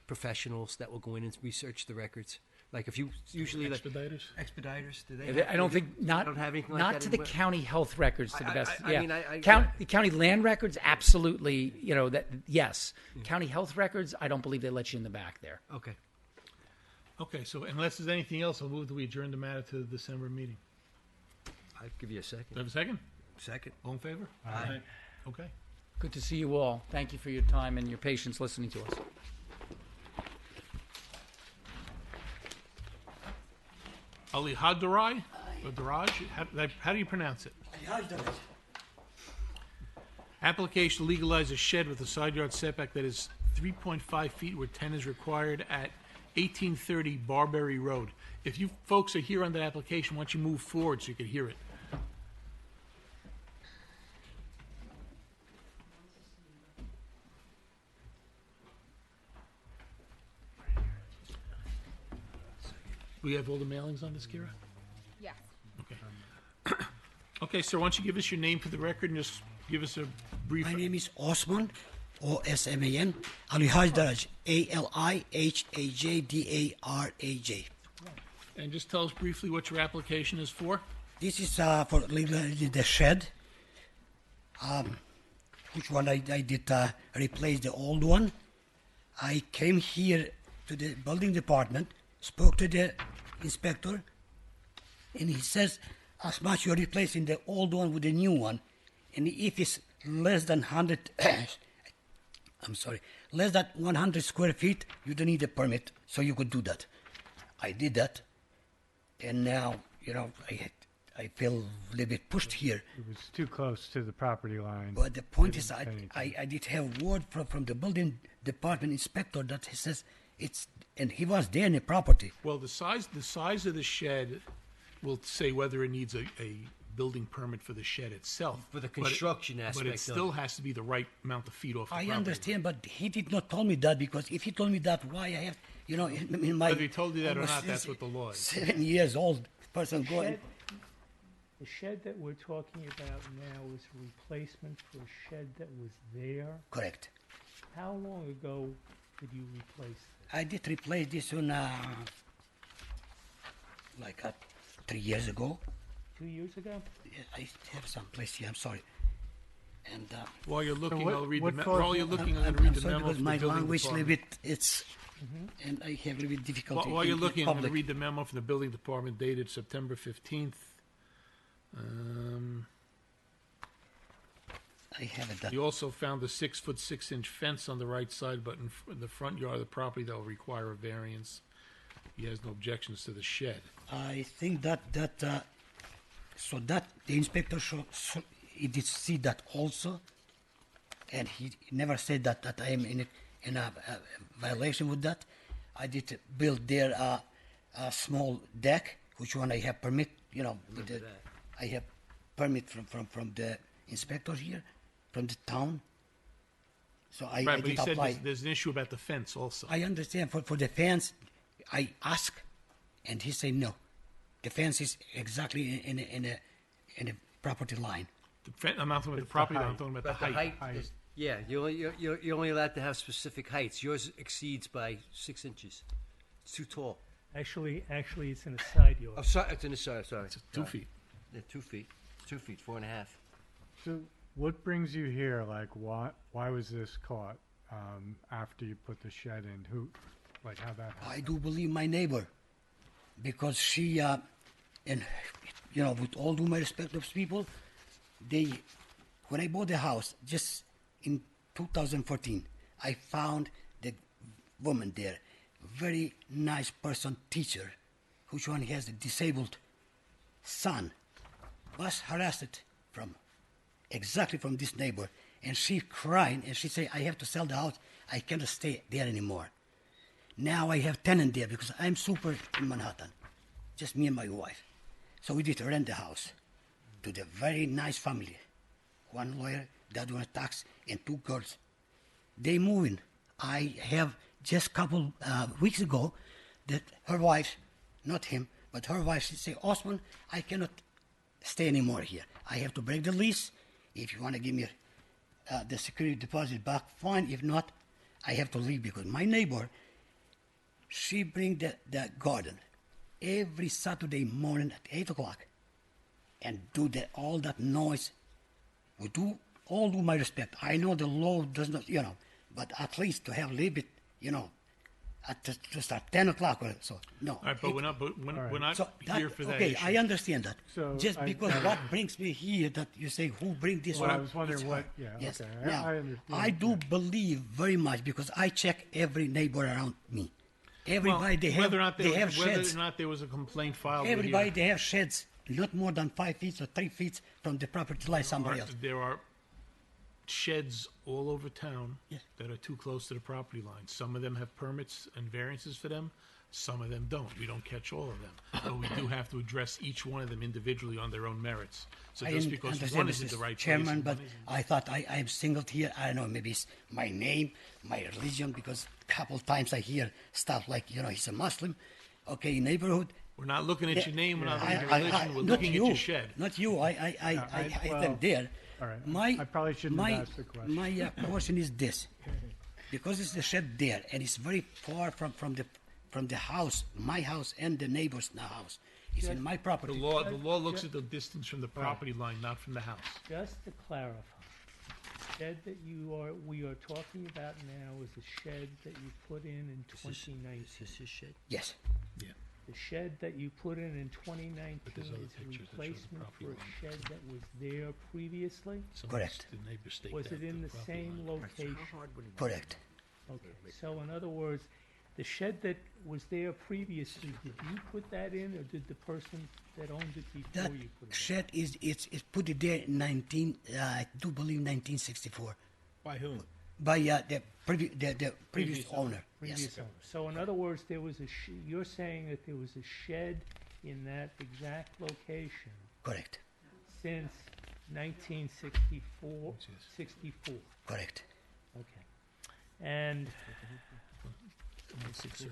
professionals that will go in and research the records? Like if you usually Expediters? expediters, do they? I don't think not don't have anything like not that to the anywhere? county health records to the I- best. I yeah, mean, I- the county land records absolutely. You know that yes. County health records, I don't believe they let you in the back there. Okay. Okay, so unless there's anything else, I'll move that we adjourn the matter to the December meeting. I'll give you a Do I second. have a second? Second. All in favor? Aye. Okay. Good to see you all. Thank you for your time and your patience listening to us. Ali Hadarai, or Daraj, how do you pronounce it? Application to legalize a shed with a side yard setback that is 3.5 feet where 10 is required at 1830 Barberry Road. If you folks are here on that application, why don't you move forward so you can hear it? We have all the mailings on this, Kira? Yes. Okay. Okay, sir, why don't you give us your name for the record and just give us a brief... My name is Osman, O-S-M-A-N, Alihaj Daraj, A-L-I-H-A-J-D-A-R-A-J. And just tell us briefly what your application is for. This is for legalizing the shed, which one I did replace the old one. I came here to the building department, spoke to the inspector, and he says, as much you're replacing the old one with the new one, and if it's less than 100, I'm sorry, less than 100 square feet, you don't need a permit, so you could do that. I did that, and now, you know, I feel a little bit pushed here. It was too close to the property line. But the point They is, didn't say anything. I did have word from the building department inspector that he says it's, and he was there in the property. Well, the size of the shed will say whether it needs a building permit for the shed itself. For the But it- construction But aspect it of still it. has to be the right amount of feet off the I property. understand, but he did not tell me that, because if he told me that, why I have, you know, in my... Whether he told you that or almost not, that's what the law is. 7 years old person going... The shed that we're talking about now is a replacement for a shed that was there. Correct. How long ago did you replace this? I did replace this one, like 3 years ago. 2 years ago? Yeah, I have some place here, I'm sorry. And While you're looking, what- I'll read the what memo. caused- While you're looking, I'm I'm gonna read the sorry memo because from the my building language a little department. bit, it's, and I have a little bit difficulty. While you're in looking, I'm gonna public. read the memo from the building department dated September 15th. I have it. He also found a 6-foot 6-inch fence on the right side, but in the front yard of the property that will require a variance. He has no objections to the shed. I think that so that the inspector he did see that also, and he never said that I am in a violation with that. I did build there a small deck, which one I have permit. You know, with the, I have permit from the inspector here, from the town. So I Right, but he did said apply. there's an issue about the fence also. I understand for the fence, I ask, and he say no. The fence is exactly in a property line. I'm not talking about the property line, I'm talking about the But height. Height. Yeah, you're only allowed to have specific heights. Yours exceeds by 6 inches. It's too tall. Actually, it's in a side yard. Oh, sorry, it's in the side. Sorry, It's 2 feet. Yeah, 2 feet. 2 feet, 4.5. So what brings you here? Like, why was this caught after you put the shed in? Like, how that happened? I do believe my neighbor, because she, and you know, with all due my respect of people, when I bought the house, just in 2014, I found the woman there, very nice person, teacher, which one has a disabled son, was harassed exactly from this neighbor, and she crying, and she say, I have to sell the house, I cannot stay there anymore. Now I have tenant there because I'm super in Manhattan, just me and my wife. So we did rent the house to the very nice family. One lawyer, the other one tax, and 2 girls. They moving. I have just couple weeks ago that her wife, not him, but her wife, she say, Osman, I cannot stay anymore here. I have to break the lease. If you want to give me the security deposit back, fine. If not, I have to leave because my neighbor, she bring the garden every Saturday morning at 8 o'clock and do all that noise. We do all due my respect. I know the law does not, you know, but at least to have a little bit, you know, to start 10 o'clock or so. No. All right, but we're not So here for that okay, issue. I understand that. So Just I- because what brings me here that you say who bring this Well, I one? was wondering it's what- her. yeah, Yes. okay, Now, I understand, I do yeah. believe very much because I check every neighbor around me. Everybody they have whether or not they have whether sheds. or not there was a complaint filed. we're Everybody here. they have sheds not more than 5 feet or 3 feet from the property line somebody else. There are sheds all over town Yes. that are too close to the property line. Some of them have permits and variances for them. Some of them don't. We don't catch all of them. But we do have to address each one of them individually on their own merits. So I just because understand, one is in Mr. the right place Chairman, and but one isn't. I thought I'm singled here. I don't know, maybe it's my name, my religion, because a couple times I hear stuff like, you know, he's a Muslim. Okay, neighborhood. We're not looking at your name, we're not looking at your I- religion, we're not looking you, at your shed. Not you. I well, am there. all right. My, I probably shouldn't have asked the question. My question is this: because it's the shed there, and it's very far from the house, my house, and the neighbor's house. It's in my The property. law looks at the distance from the property line, not from the house. Just to clarify, the shed that we are talking about now is a shed that you put in 2019. Is this his shed? Yes. Yeah. The shed that you put in 2019 there's other is a pictures that show the replacement property for a line. shed that was there previously? Some Correct. The neighbor staked Was out it in the property same line. location? Correct. Okay, so in other words, the shed that was there previously, did you put that in, or did the person that owned it before That you put it in? shed it's put it there in I do believe 1964 By whom? by the previous owner. Previous Yes. owner. So in other words, there was you're saying that there was a shed in that exact location Correct. since 1964, 64, Correct. okay. And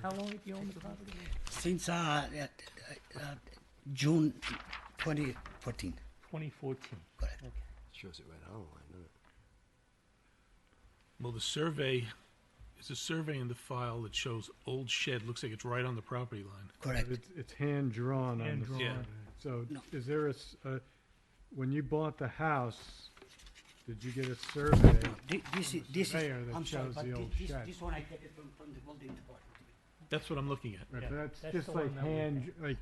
how long have you owned the property? Since June 2014. 2014, Correct. okay. Shows it right on. Well, the survey, there's a survey in the file that shows old shed, looks like it's right on the property line. Correct. It's hand drawn on the Hand-drawn. Yeah. survey. So No. is there when you bought the house, did you get a survey? This is, Surveyor that I'm sorry, shows but the old this, shed. this one I get it from the building department. That's what I'm looking at. Right, Yeah, but that's that's just the one like that we hand, like,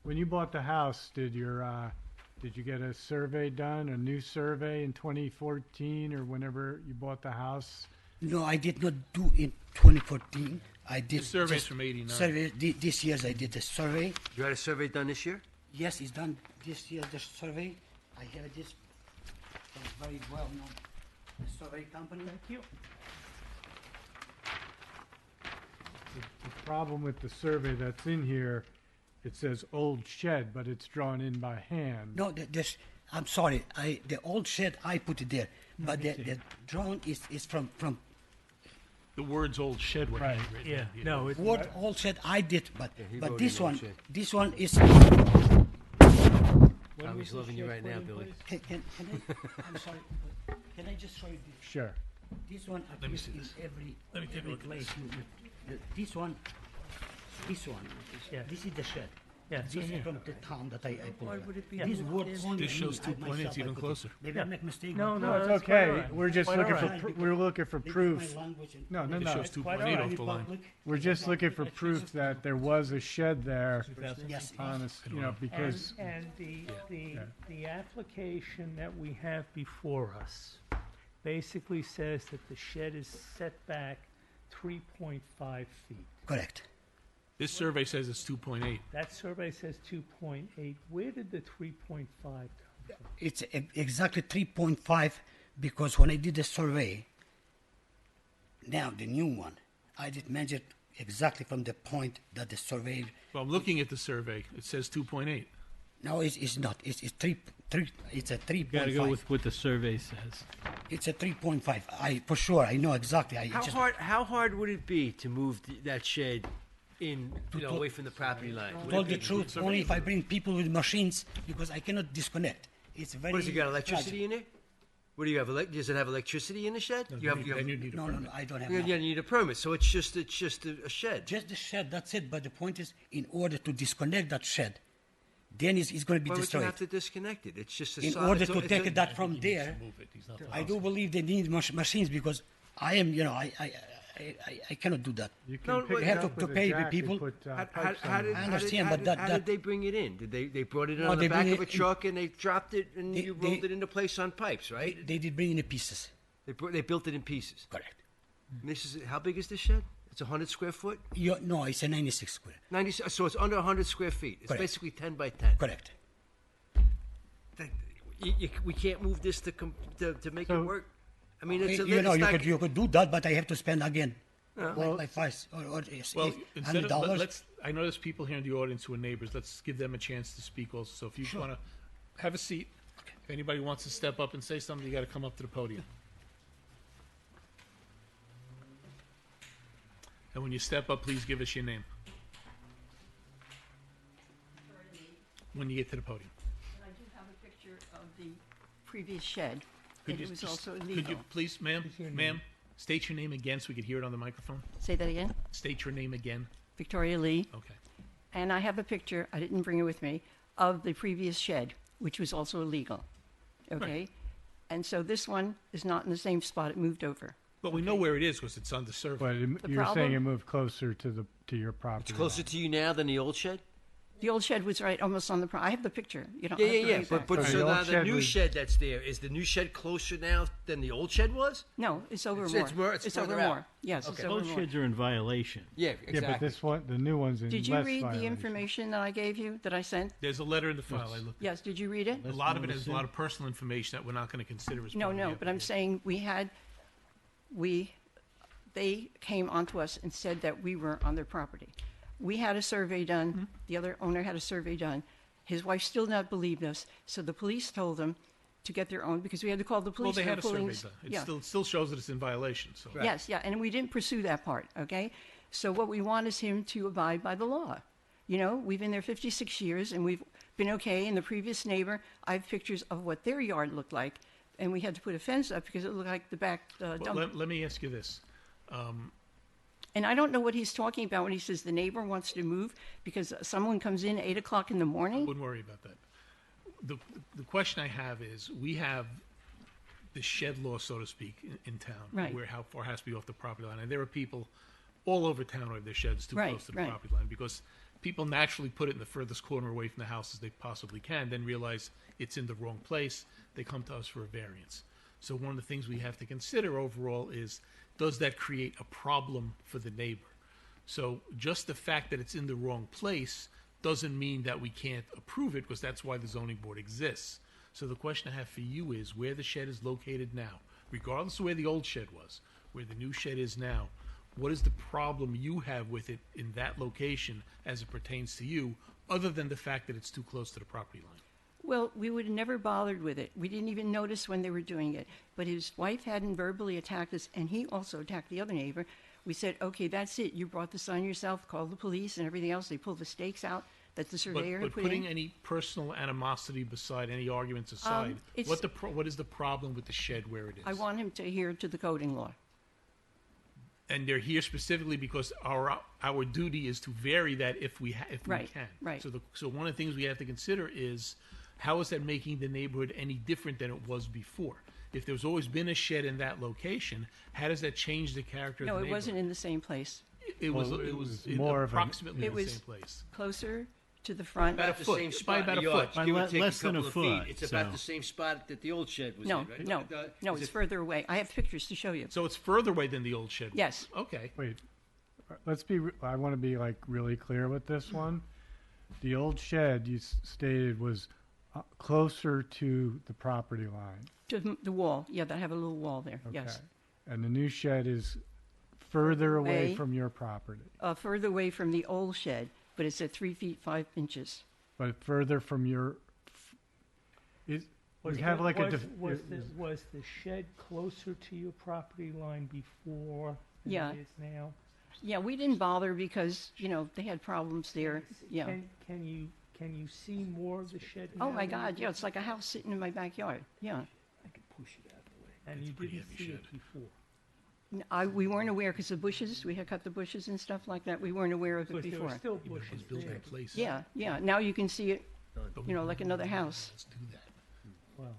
when you bought the house, did you get a survey done, a new survey in 2014 or whenever you bought the house? No, I did not do in 2014. I did The survey's just from '89. survey. This year I did a survey. You had a survey done this year? Yes, it's done this year. The survey. I have this from very well known survey company. Thank you. The problem with the survey that's in here, it says old shed, but it's drawn in by hand. No, this. I'm sorry. The old shed I put it there, but the drawing is from The words "old shed" were Right. handwritten. Yeah, no, it's. word old shed I did, but he but wrote this in old one shed. this one is. Tommy's loving you right now, Billy. Can I? I'm sorry. but Can I just show you this? Sure. This one Let me appears see in this. every Let me take a every look at place. This one. Yeah. This is the shed. Yeah, This so is here. from the town that I put. Why would it be This moved word in? only This shows me, I 2.8, myself, it's even I put it. closer. Maybe I make mistake. No, but no, It's that's okay. quite all right. We're just Quite looking all for, right. we're looking for maybe proof. my language and- No, no, It no. shows quite 2.8 all off the line. Public. We're just looking for proof that there was a shed there Yes. on a, you know, because, And the application that we have before us basically says that the shed is set back 3.5 feet. Correct. This survey says it's 2.8. That survey says 2.8. Where did the 3.5 come from? It's exactly 3.5 because when I did the survey, now the new one, I did measure exactly from the point that the survey. Well, I'm looking at the survey. It says 2.8. No, it's not. It's It's a 3.5. Got to go with what the survey says. It's a 3.5. For sure. I know exactly. How hard would it be to move that shed in, away from the property line? Would Told it the be- truth, only if I bring people with machines because I cannot disconnect. It's very. What does it got? Electricity in there? What do you have? Does it have electricity in the shed? You have, Then you need a No, permit. no, I don't have. you nothing. need a permit. So it's just a shed. Just the shed. That's it. But the point is, in order to disconnect that shed, then it's going to be Why would you destroyed. have to disconnect it? It's just a In solid- order it's a- to it's take a- that from there, Move it. He's not the I house. do believe they need machines because I am, I cannot do that. you No, can pick you it have up to with a pay the jack and people. put, How, pipes how on did, it. I understand, how but did, that- how that- did they bring it in? Did they brought it No, on they the back bring of a it in- truck and they dropped it and They- you rolled they- it into place on pipes, right? They did bring in the pieces. They built it in pieces. Correct. And this is how big is this shed? It's 100 square foot. No, it's a 96 square. 90. So it's under 100 square feet. It's Correct. basically 10 by 10. Correct. We can't move this to make So- it work. I mean, it's a You it's not- could do that, but I have to spend again. Well- like five or Well, instead of, $100. let's, I know there's people here in the audience who are neighbors. Let's give them a chance to speak also. So if you want to have a seat, if anybody wants to step up and say something, you got to come up to the podium. And when you step up, please give us your name. When you get to the podium. I do have a picture of the previous shed. Could and you it was just- also Could illegal. you please, ma'am, state your name again so we could hear it on the microphone? Say that again? State your name again. Victoria Lee. Okay. And I have a picture, I didn't bring it with me, of the previous shed, which was also illegal. Okay? And so this one is not in the same spot, it moved over. But we know where it is because it's on the survey. But The you're saying problem- it moved closer to your property. It's closer to you now than the old shed. The old shed was right almost on the, I have the picture. You don't Yeah, have yeah, to yeah. read But, back. but Right. so The now old the shed new was- shed that's there, is the new shed closer now than the old shed was? No, it's over It's- more. it's more- it's It's over further out. more. Yes, it's Okay. over Both more. sheds are in violation. Yeah, Yeah, exactly. but this one, the new one's in Did you less read the violation. information that I gave you, that I sent? There's a letter in the file. I looked. Yes, did you read it? A lot of it has a lot of personal information that we're not going to consider as No, part of the no, but I'm application. saying they came onto us and said that we were on their property. We had a survey done, Mm-hmm. the other owner had a survey done. His wife still not believed us, so the police told them to get their own, because we had to call the Well, police. they for had a survey pulling- done. It Yeah. still shows that it's in violation. So Yes, yeah, and we didn't pursue that part, okay? So what we want is him to abide by the law. You know, we've been there 56 years, and we've been okay. And the previous neighbor, I have pictures of what their yard looked like, and we had to put a fence up because it looked like the back Well, dump. let me ask you this. And I don't know what he's talking about when he says the neighbor wants to move because someone comes in at 8 o'clock in the morning. Wouldn't worry about that. The question I have is we have the shed law, so to speak, in town. Right. Where how far has to be off the property line. And there are people all over town who have their sheds too Right, close to the right. property line because people naturally put it in the furthest corner away from the house as they possibly can, then realize it's in the wrong place. They come to us for a variance. So one of the things we have to consider overall is, does that create a problem for the neighbor? So just the fact that it's in the wrong place doesn't mean that we can't approve it, because that's why the zoning board exists. So the question I have for you is, where the shed is located now, regardless of where the old shed was, where the new shed is now, what is the problem you have with it in that location as it pertains to you, other than the fact that it's too close to the property line? Well, we would have never bothered with it. We didn't even notice when they were doing it. But his wife hadn't verbally attacked us, and he also attacked the other neighbor. We said, okay, that's it. You brought the sign yourself, called the police and everything else. They pulled the stakes out that the surveyor But had put putting in. any personal animosity beside, any arguments aside, it's- what is the problem with the shed where it is? I want him to adhere to the coding law. And they're here specifically because our duty is to vary that if we Right, can. right. So one of the things we have to consider is, how is that making the neighborhood any different than it was before? If there's always been a shed in that location, how does that change the character of No, the it neighborhood? wasn't in the same place. It was Well, it it was was in more of an- approximately It the was- same place. Closer to the front. About a foot. same By spot about in the a foot. yard, By give or le- take less than a couple of feet. foot, It's about so- the same spot that the old shed was No, in, right? no, Is it's it- further away. I have pictures to show you. So it's further away than the old shed was. Yes. Okay. Wait, I want to be like really clear with this one. The old shed you stated was closer to the property line. To the wall. Yeah, they have a little wall there. Okay. Yes. And the new shed is further away Away. from your property, Further away from the old shed, but it's at 3 feet 5 inches. but further from your. We have like a. Was the shed closer to your property line before than Yeah. it is now? Yeah, we didn't bother because, they had problems there. Yeah. Can you see more of the shed Oh now my than you God, did? yeah, it's like a house sitting in my backyard. Yeah. And you pretty didn't heavy see shed. it before. We weren't aware because the bushes, we had cut the bushes and stuff like that. We weren't aware of it Because there were before. still It was bushes built there. in place. Yeah, yeah. Now you can see it, But like another house. Let's do that. Well,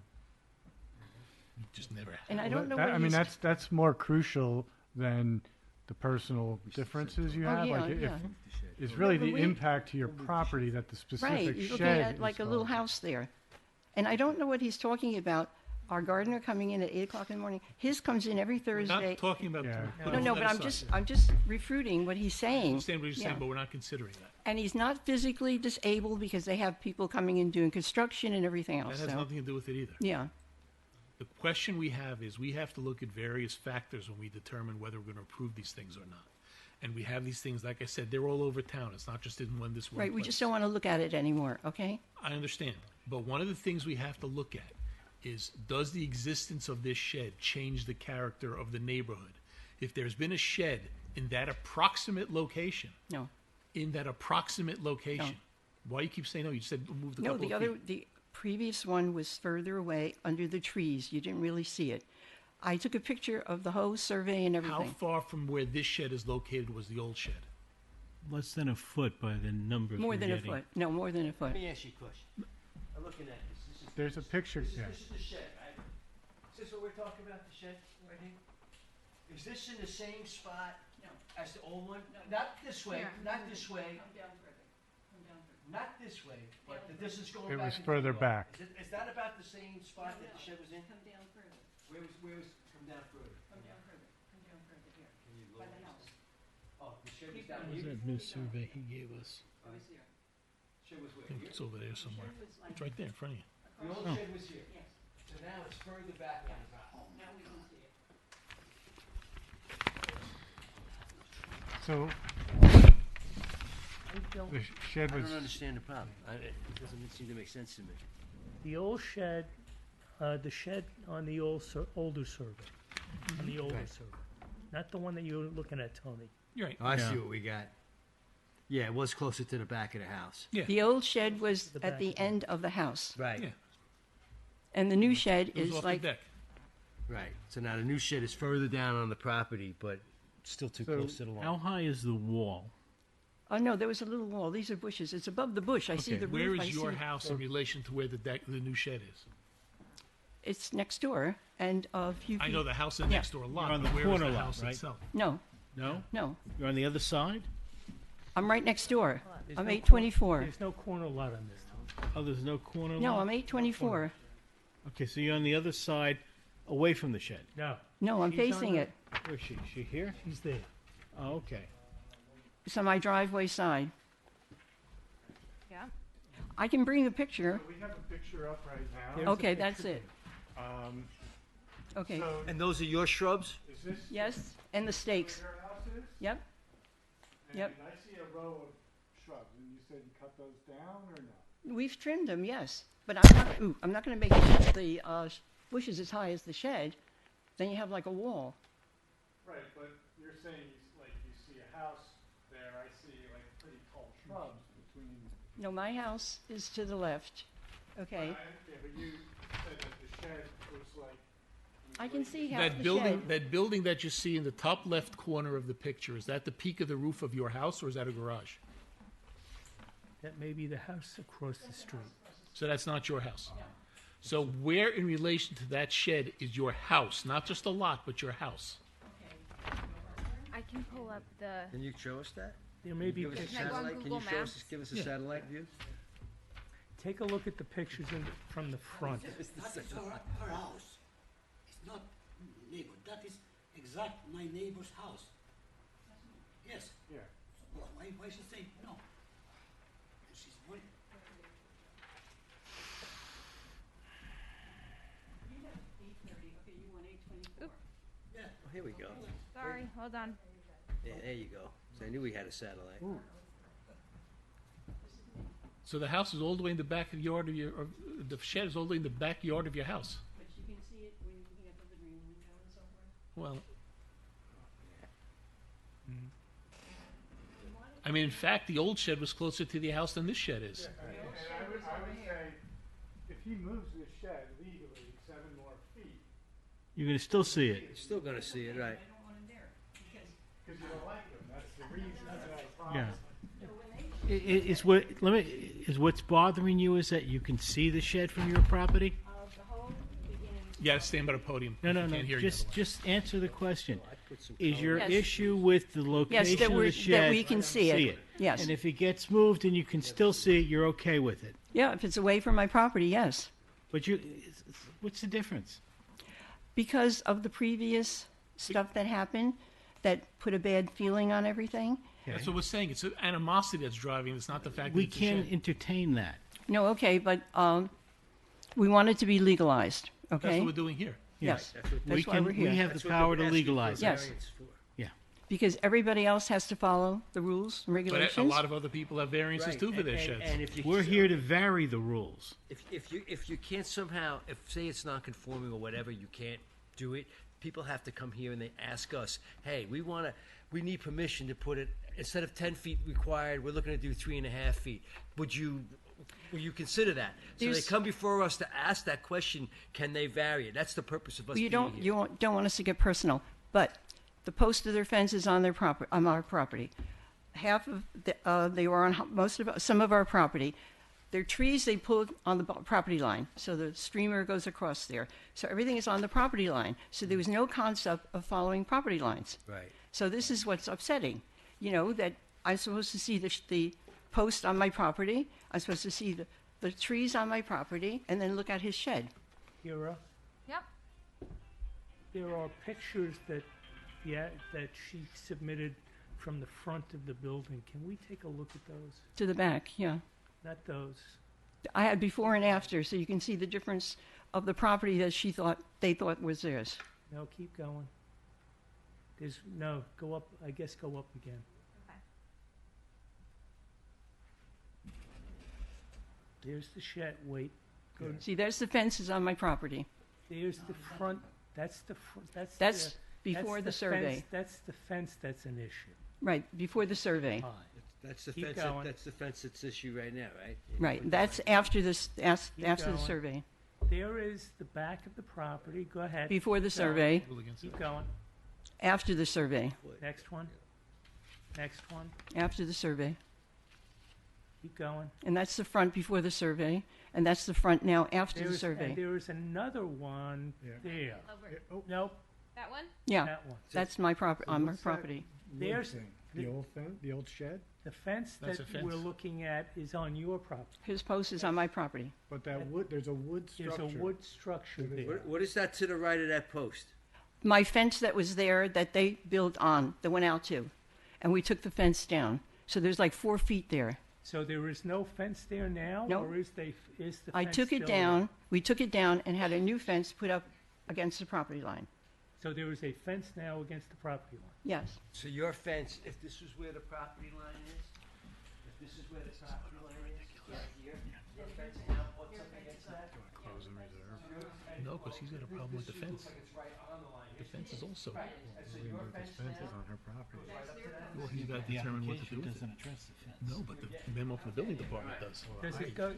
We just never had. And I don't know That- what I mean, he's- that's more crucial than the personal differences you Oh, have. yeah, Like, yeah. it's really the we- impact to your property that the Right, specific you're shed looking at is like a little causing. house there. And I don't know what he's talking about. Our gardener coming in at 8 o'clock in the morning. His comes in every We're Thursday. not talking about. Yeah. put No, all no, that but aside. I'm just refuting what he's I saying. understand what you're saying, Yeah. but we're not considering that. And he's not physically disabled because they have people coming in doing construction and everything That else. has So, nothing to do with it either. yeah. The question we have is, we have to look at various factors when we determine whether we're going to approve these things or not. And we have these things, like I said, they're all over town. It's not just in this one Right, we place. just don't want to look at it anymore, okay? I understand. But one of the things we have to look at is, does the existence of this shed change the character of the neighborhood? If there's been a shed in that approximate location, No. why you keep saying no? You said move the No, couple the of other, feet. the previous one was further away under the trees. You didn't really see it. I took a picture of the whole survey and How everything. far from where this shed is located was the old shed? Less than a foot by the numbers More we're than a getting. foot. No, more than a foot. Let me ask you a question. I'm looking at this. There's a picture. Yeah. This is the shed, right? Is this what we're talking about, the shed right here? Is this in the same spot as the old one? Not this way, not this way, not this way, but the distance going It back. was into further the yard. back. Is that about the same spot that the shed was in? Come down further. Where was, come down further? Come down further. Come down further here. Can you By lower the this? house. Oh, the shed was Keep down going. here? That new survey he gave us. It was here. Shed was I where? think Here? it's over there somewhere. It was like It's right there in front of you. The old Oh. shed was here. Yes. So now it's further back on the ground. Now we can see it. So the shed I was. don't understand the problem. It doesn't seem to make sense to me. The old shed, the shed on the older survey, on the older Right. survey, not the one that you're looking at, Tony. You're right. Oh, I Yeah. see what we got. Yeah, it was closer to the back of the house. Yeah. The old shed was The at back the of it. end of the house. Right, Yeah. And the new shed It was is off like the deck. right. So now the new shed is further down on the property, but still too So close to the How lawn. high is the wall? Oh no, there was a little wall. These are bushes. It's above the bush. I see Okay, the where roof. I is your see- house in relation to where the new shed is? It's next door, and if you. I know the house is Yeah. next door lot, You're on but the where is corner the lot, house right? itself? No, No? no. You're on the other side? I'm right next door. There's I'm no 824. There's no corner lot on this. Oh, there's no corner No, lot? I'm 824. Okay, so you're on the other side, away from the shed. No, No, I'm She's on facing the- it. Where is she? Is she here? she's there. Oh, okay. It's on my driveway side. Yeah. I can bring the picture. We have a picture up right now. There's Okay, a that's picture. it. Okay. So And those are your shrubs? is this Yes, and the stakes. where your house is? Yep. Yep. And I see a row of shrubs, and you said you cut those down or no? We've trimmed them, yes. But I'm not going to make the bushes as high as the shed. Then you have like a wall. Right, but you're saying like you see a house there, I see like pretty tall shrubs between. No, my house is to the left. Okay. Yeah, but you said that the shed looks like. I can see half That the building, shed. that building that you see in the top left corner of the picture, is that the peak of the roof of your house, or is that a garage? That may be the house across the street. So that's not your house. So where in relation to that shed is your house? Not just a lot, but your house? I can pull up the. Can you show us that? There may be Give us a Can I go on satellite? Can you Google show us, Maps? give us a Yeah. satellite view? Take a look at the pictures from the front. That is her house. It's not neighbor. That is exact my neighbor's house. Yes. Yeah. Why she say no? She's worried. Oh, here we go. Sorry, hold on. Yeah, there you go. So I knew we had a satellite. So the house is all the way in the backyard of your, or the shed is all the way in the backyard of your house? But you can see it when you can get the living room window and so forth. Well, I mean, in fact, the old shed was closer to the house than this shed is. And I would say, if he moves this shed legally 7 more feet, You're going to still see it. You're still gonna see it, right? because you don't like him, that's the reason that I promised. Yeah. Is what, let me, is what's bothering you is that you can see the shed from your property? You gotta stand by the podium. No, if no, you no, can't hear you just answer the question. Put some Is your Yes. issue with the Yes, location that of we're, the shed? that we can see it. Yes. And if it gets moved and you can still see it, you're okay with it? Yeah, if it's away from my property, yes. But you, what's the difference? Because of the previous stuff that happened that put a bad feeling on everything. That's what we're saying. It's animosity that's driving. It's not the fact that We it's a can't shed. entertain that. No, okay, but we want it to be legalized, That's okay? what we're doing here. Yes, That's what- that's why we're here. We have That's the what power they're to asking for legalize it. Yes. variance for. Because everybody else has to follow the rules and But regulations. a lot of other people have variances Right, too for their sheds. And if you We're here to vary the rules. if you can't somehow, if say it's non conforming or whatever, you can't do it. People have to come here and they ask us, hey, we need permission to put it, instead of 10 feet required, we're looking to do 3.5 feet. Will you consider that? So they There's- come before us to ask that question, can they vary it? That's the purpose of us You being here. don't want us to get personal, but the post of their fence is on our property. Half of they were on some of our property. They're trees they pulled on the property line, so the streamer goes across there. So everything is on the property line. So there was no concept of following property lines. Right. So this is what's upsetting, that I'm supposed to see the post on my property. I'm supposed to see the trees on my property, and then look at his shed. Kira, Yep. there are pictures that she submitted from the front of the building. Can we take a look at those? To the back, yeah. Not those. I had before and after, so you can see the difference of the property that they thought was theirs. No, keep going. Go up, I guess go up again. Okay. There's the shed, wait. Go, See, there's the fences on my property. there's the front, that's the, That's before the survey. That's the fence that's an issue. Right, before the survey. Fine. That's the Keep fence. going. That's the fence that's issue right now, right? Right, that's after this, after the going. survey. There is the back of the property, go ahead. Before the Keep going. survey, Rule against it. Keep going. after the survey, Next one. Next one. after the survey. Keep going. And that's the front before the survey. And that's the front now after the There's, survey. and there is another one there. Nope, That one? Yeah, that one. that's my property, on my What's that property. wood There's- thing? The old fence, the old shed? The fence That's that a fence. we're looking at is on your property. His post is on my property. But that wood, there's a wood There's structure. a wood structure there. What is that to the right of that post? My fence that was there that they built on, that went out to, and we took the fence down. So there's like 4 feet there. So there is no fence there now? No. Or is the fence I took it still down, we took it down and had a new fence put up against the property line. there? So there is a fence now against the property line? Yes. So your fence, if this is where the property line is, if this is where the property line is, yeah, here, your fence now butts up against that? No, because he's got a problem with the fence. The fence is also, Fence is on her property. well, he's got to The determine what to do application with it. doesn't address the fence. No, but the memo from the building department does. Does it go,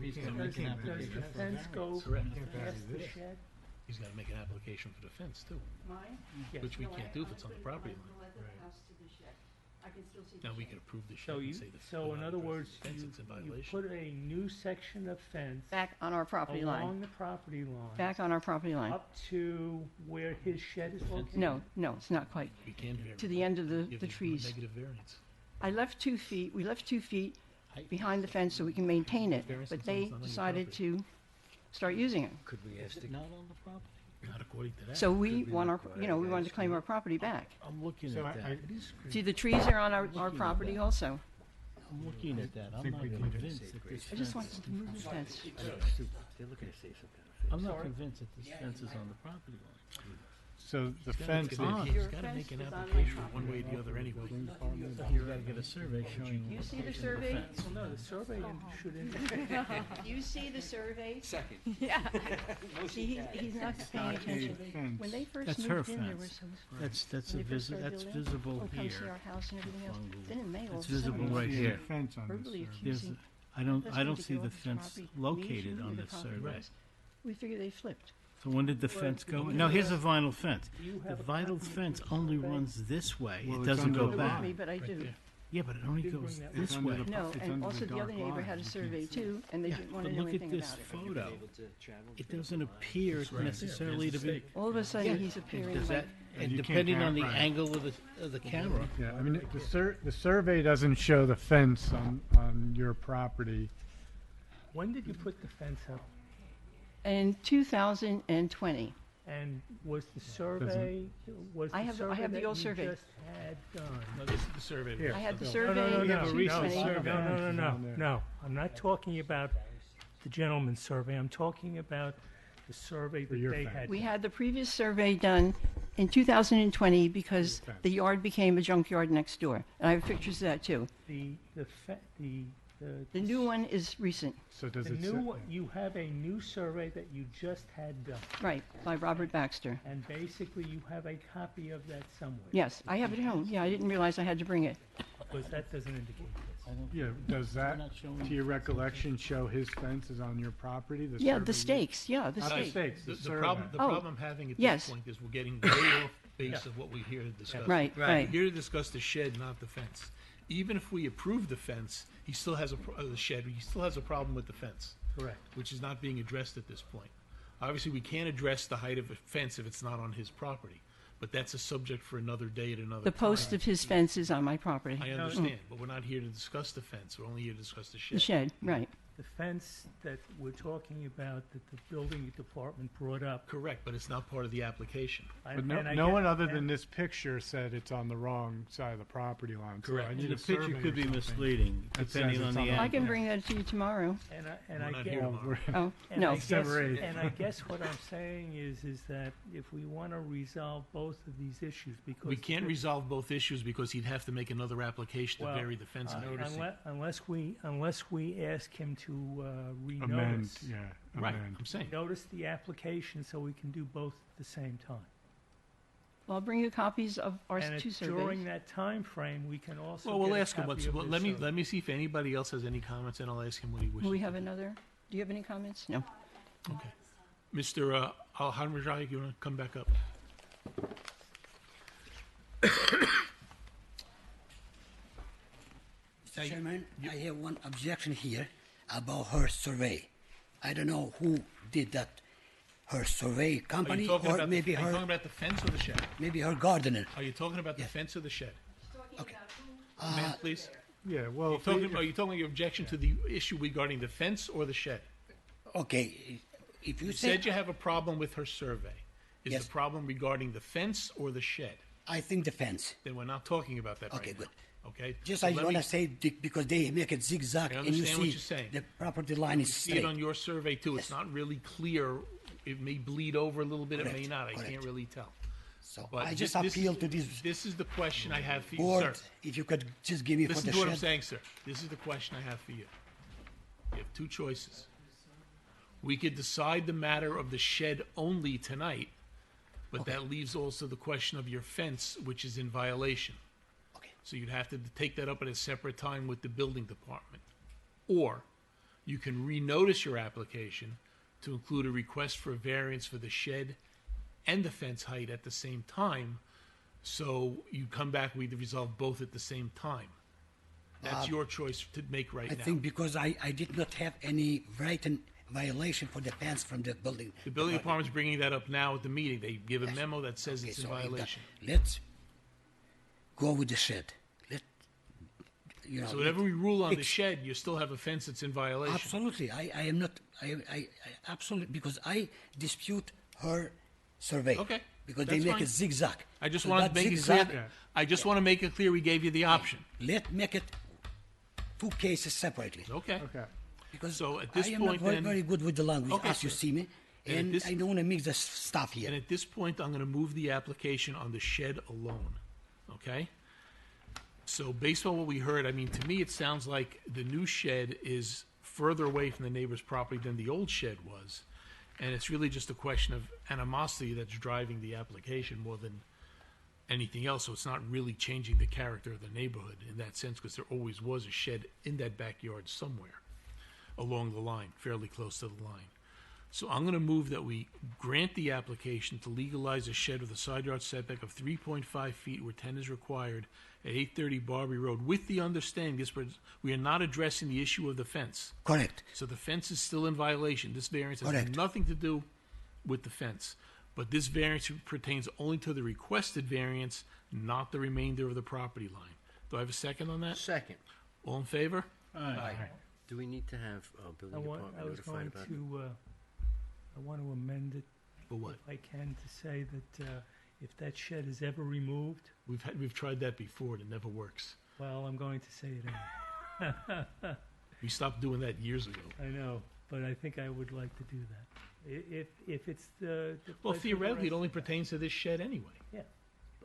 He's gonna does make an the application for fence go Correct. past the shed? He's got to make an application for the fence too, Mine? Yes. which we can't do if it's on the property line. Now, we could approve the So shed you, and say the. so in other words, Fence, you, it's in you violation. put a new section of fence Back on our property along line. the property line Back on our property line. up to where his shed is located? No, no, it's not quite. We can vary. To the end of Give the him a trees. Negative variance. I left 2 feet, we left 2 feet behind the fence so we can maintain it, Variance but until they it's not on your decided property. to start using it. Could we ask the, Not on the property? Not according to that. So we want our, we wanted to claim our property back. I'm looking So at that. See, the trees are on our property also. I'm looking at that. I'm think not we can convinced that this I just fence, wanted to move the fence. they're looking to save some kind of I'm not convinced that this fence is on the property line. So the He's gotta fence make is, an- Your He's got to fence make an is on my application property. one way or the other anyway. You gotta get a survey showing. You see the survey? Well, no, the survey should indicate. You see the survey? Second. See, he's not paying attention. fence. When they first That's her moved in, there were fence. some. That's when they first started that's building, visible oh, come see here. our house and everything else. Then in May, all It's of a sudden, visible right See here. the fence on this verbally survey. There's, accusing. I don't us see to go the off his fence property. located We on knew this the property survey. was. We figured they flipped. So when did the fence go? No, here's a vinyl fence. The vinyl fence only runs this way. Well, It it's doesn't under go the back. With me, but I do. Yeah, but it only Did goes bring that this under way. the- No, It's and under also the the other dark neighbor line. had a You can't survey see too, and they Yeah, didn't want but to know look at anything this about it. photo. able to travel. It doesn't appear necessarily to be. All of a sudden, he's appearing Does like, that, and you can't depending on the have- right. angle of the camera, Yeah, I mean, the survey doesn't show the fence on your property. When did you put the fence up? in 2020. And was the survey, was I the have- I survey have the that old you survey. just had done? No, this is the survey. Here. I had the No, survey No, in no, no, 2020. no, I'm not talking about the gentleman's survey, I'm talking about the survey that your they fence. had. We had the previous survey done in 2020 because Fence. the yard became a junkyard next door. And I have pictures of that too. The The new one is recent, So does the it new, say? one- you have a new survey that you just had done, right, by Robert Baxter. and basically you have a copy of that somewhere. Yes, I have it at home. Yeah, I didn't realize I had to bring it. Because that doesn't indicate this. Yeah, does that, not showing to your recollection, show his fence is on your property? Yeah, survey the you- stakes, yeah, the Not the stakes. stakes, The, the the survey. problem, the Oh, problem I'm having at yes. this point is we're getting way off base of what we're here to discuss. Right, right. We're here to discuss the shed, not the fence. Even if we approve the fence, he still has the shed, he still has a problem with the fence, Correct. which is not being addressed at this point. Obviously, we can't address the height of a fence if it's not on his property, but that's a subject for another day at another The time. post of his fence is on my property. I understand, but we're not here to discuss the fence, we're only here to discuss the shed. The shed, right. The fence that we're talking about, that the building department brought up. Correct, but it's not part of the application. I- But no, and I no get- one other and- than this picture said it's on the wrong side of the property line. So Correct. I And need the a picture survey could or be something. misleading That says depending it's on the on the- I angle. can bring that to you tomorrow. And We're I not get, here Well, tomorrow. we're- Oh, and no. I guess, December 8th. and I guess what I'm saying is that if we want to resolve both of these issues, because. We can't resolve both issues because he'd have to make another application to Well, vary the fence height. Unless we ask him to Amend, renotice. yeah, Right, amend. I'm saying. Notice the application so we can do both at the same time. Well, I'll bring you copies of our And two it's during surveys. that time frame, we can also Well, we'll get a ask him, copy what's, of well, his let me, survey. let me see if anybody else has any comments, and I'll ask him what he wishes. Will we have to do. another? Do you have any comments? No. Okay. Mr. Al-Hamrajai, you want to come back up? Mr. Chairman, I have one objection here about her survey. I don't know who did that, her survey Are you company, talking or about, maybe are you talking her, about the fence or the shed? maybe her gardener. Are you talking about the fence or the shed? Okay. Ma'am, please. Yeah, well, if Talking, are you talking your objection to the issue regarding the fence or the shed? Okay, if you You say, said you have a problem with her survey. Is Yes. the problem regarding the fence or the shed? I think the fence. Then we're not talking about that Okay, right good. now. Okay? Just So I let want me- to say because they make it zigzag I and you understand what see you're saying. the property line is See it straight. on your survey too. It's Yes. not really clear. It may bleed over a little bit, it may Correct, not. I correct. can't really tell. So But I just this appeal is, to this This is the question I have for you, board, sir. if you could just give me for Listen the to what I'm shed. saying, sir. This is the question I have for you. You have two choices. We could decide the matter of the shed only tonight, but that leaves also the question of your fence, which is in violation. Okay. So you'd have to take that up at a separate time with the building department. Or you can renotice your application to include a request for a variance for the shed and the fence height at the same time. So you come back, we resolve both at the same time. That's your choice to make right I now. think because I did not have any written violation for the fence from the building. The building department's bringing that up now at the meeting. They give a memo that says Okay, it's in so if that- violation. let's go with the shed. Let, you know. So whatever we rule on the fix- shed, you still have a fence that's in violation. Absolutely, I am not, I absolutely, because I dispute her survey. Okay, Because that's they make fine. it zigzag. I just So wanted that to make it clear. zigzag, I just want to make it clear we gave you the option. Let make it two cases separately. Okay. okay. Because So at this I am point not very, then- very good with the language, Okay, as you sir. see me. And at And this- I don't want to mix the stuff And here. at this point, I'm going to move the application on the shed alone, okay? So based on what we heard, I mean, to me, it sounds like the new shed is further away from the neighbor's property than the old shed was. And it's really just a question of animosity that's driving the application more than anything else. So it's not really changing the character of the neighborhood in that sense, because there always was a shed in that backyard somewhere along the line, fairly close to the line. So I'm going to move that we grant the application to legalize a shed with a side yard setback of 3.5 feet where 10 is required at 830 Barbary Road, with the understanding this, we are not addressing the issue of the fence. Correct. So the fence is still in violation. This variance has Correct. nothing to do with the fence. But this variance pertains only to the requested variance, not the remainder of the property line. Do I have a second on that? Second. All in favor? Do we need to have building I department was notified going about it? to, I want to amend it, For what? if I can, to say that if that shed is ever removed, We've tried that before, and it never works. well, I'm going to say it anyway. We stopped doing that years ago. I know, but I think I would like to do that. If it's the. Well, pleasure of the theoretically, it rest only of the- pertains to this shed anyway. Yeah,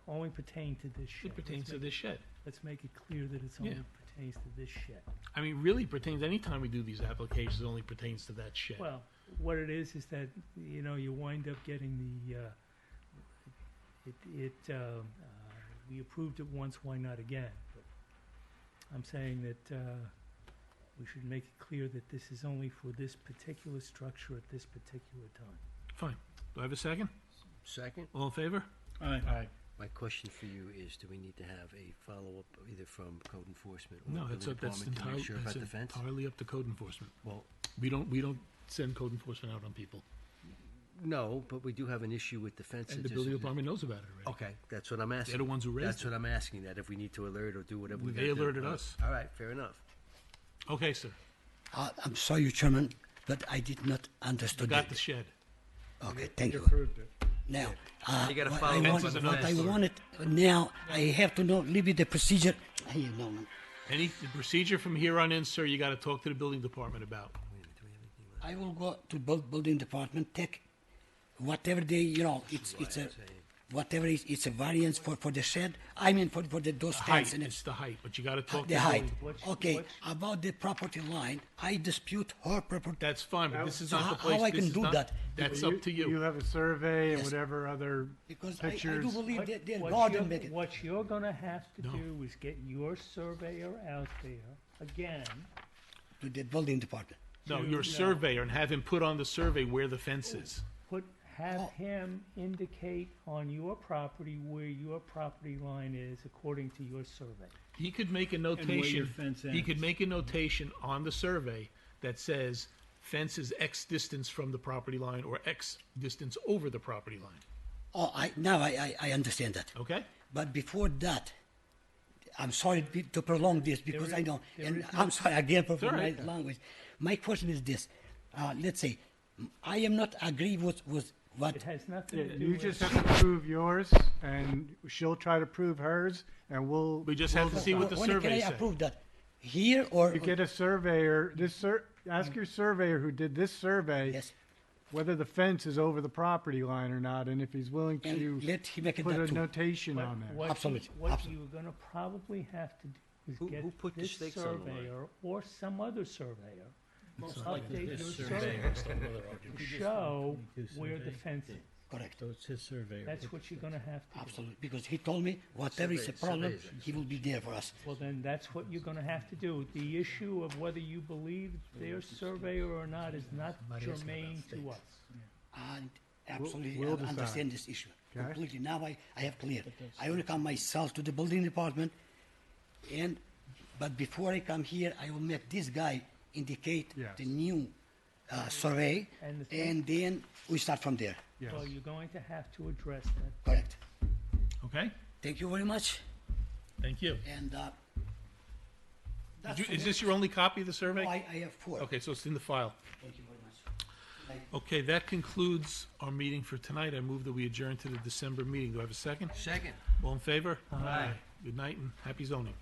only pertain to this shed. It pertains to this shed. Let's make it clear that it's Yeah. only pertains to this shed. I mean, really pertains, anytime we do these applications, it only pertains to that shed. Well, what it is that, you know, you wind up getting the, we approved it once, why not again? But I'm saying that we should make it clear that this is only for this particular structure at this particular time. Fine. Do I have a second? Second. All in favor? Aye. My question for you is, do we need to have a follow-up either from code enforcement or No, the that's building that's department to entirely, make sure about that's the fence? entirely up to code enforcement. Well, We don't send code enforcement out on people. no, but we do have an issue with the fence. And It the just- building department knows about it already. Okay, that's what I'm asking. They're the ones who raised That's what I'm asking, that if we need to alert or do whatever we They gotta do. alerted All right. us. All right, fair enough. Okay, sir. I'm sorry, Chairman, but I did not You understand got it. the shed. Okay, thank you. Approved it. Now, You gotta what follow I up want, with the what I fence. wanted now, I have to know, leave it the procedure. Hey, you know, man. The procedure from here on in, sir, you got to talk to the building department about. I will go to building department, take whatever they, you know, it's a, whatever it's a variance for the shed. I mean, for those Height, tents and it's the height, but you got to talk to the height. building- Okay, about the property line, I dispute her property. That's fine, but this is So not the how place. I this can is do not- that? That's You- up to you. You have a survey and Yes. whatever other Because I pictures. do believe that their What garden you're- make it. What you're gonna have to No. do is get your surveyor out there again. To the building department. No, your surveyor, and have him put on the survey where the fence is. Have him indicate on your property where your property line is according to your survey. He could make a where your notation, fence he could ends. make a notation on the survey that says fence is X distance from the property line or X distance over the property line. Oh, I understand that. Okay? But before that, I'm sorry to prolong this because I know, and I'm sorry again for all my right. language. My question is this: let's say I am not agree with what. It has nothing to do You with. just have to prove yours, and she'll try to prove hers, and we'll. We just have to see what the when survey can I said. approve that? Here or You get a surveyor. Ask your surveyor who did this survey yes, whether the fence is over the property line or not, and if he's willing and to let him make it put that a too. notation on there. What Absolutely, What absolutely. you're gonna probably have to do is Who get put the this stakes on the line? surveyor or some other surveyor to update your surveyor. survey to show where the fence is. Correct. So it's his surveyor. That's what you're gonna have to do. Absolutely, because he told me whatever is a problem, he will be there for us. Well, then that's what you're gonna have to do. The issue of whether you believe their surveyor or not is not germane to us. And absolutely, we'll I decide. understand this issue Okay. completely. Now I have clear. I only come myself to the building department, but before I come here, I will make this guy indicate Yes. the new survey, And the thing- and then we start from there. Yes. So you're going to have to address that. Correct. Okay? Thank you very much. Thank you. And that's Is this your only copy of the survey? No, I have 4. Okay, so it's in the file. Thank you very much. Okay, that concludes our meeting for tonight. I move that we adjourn to the December meeting. Do I have a second? Second. All in favor? Aye. Good night and happy zoning.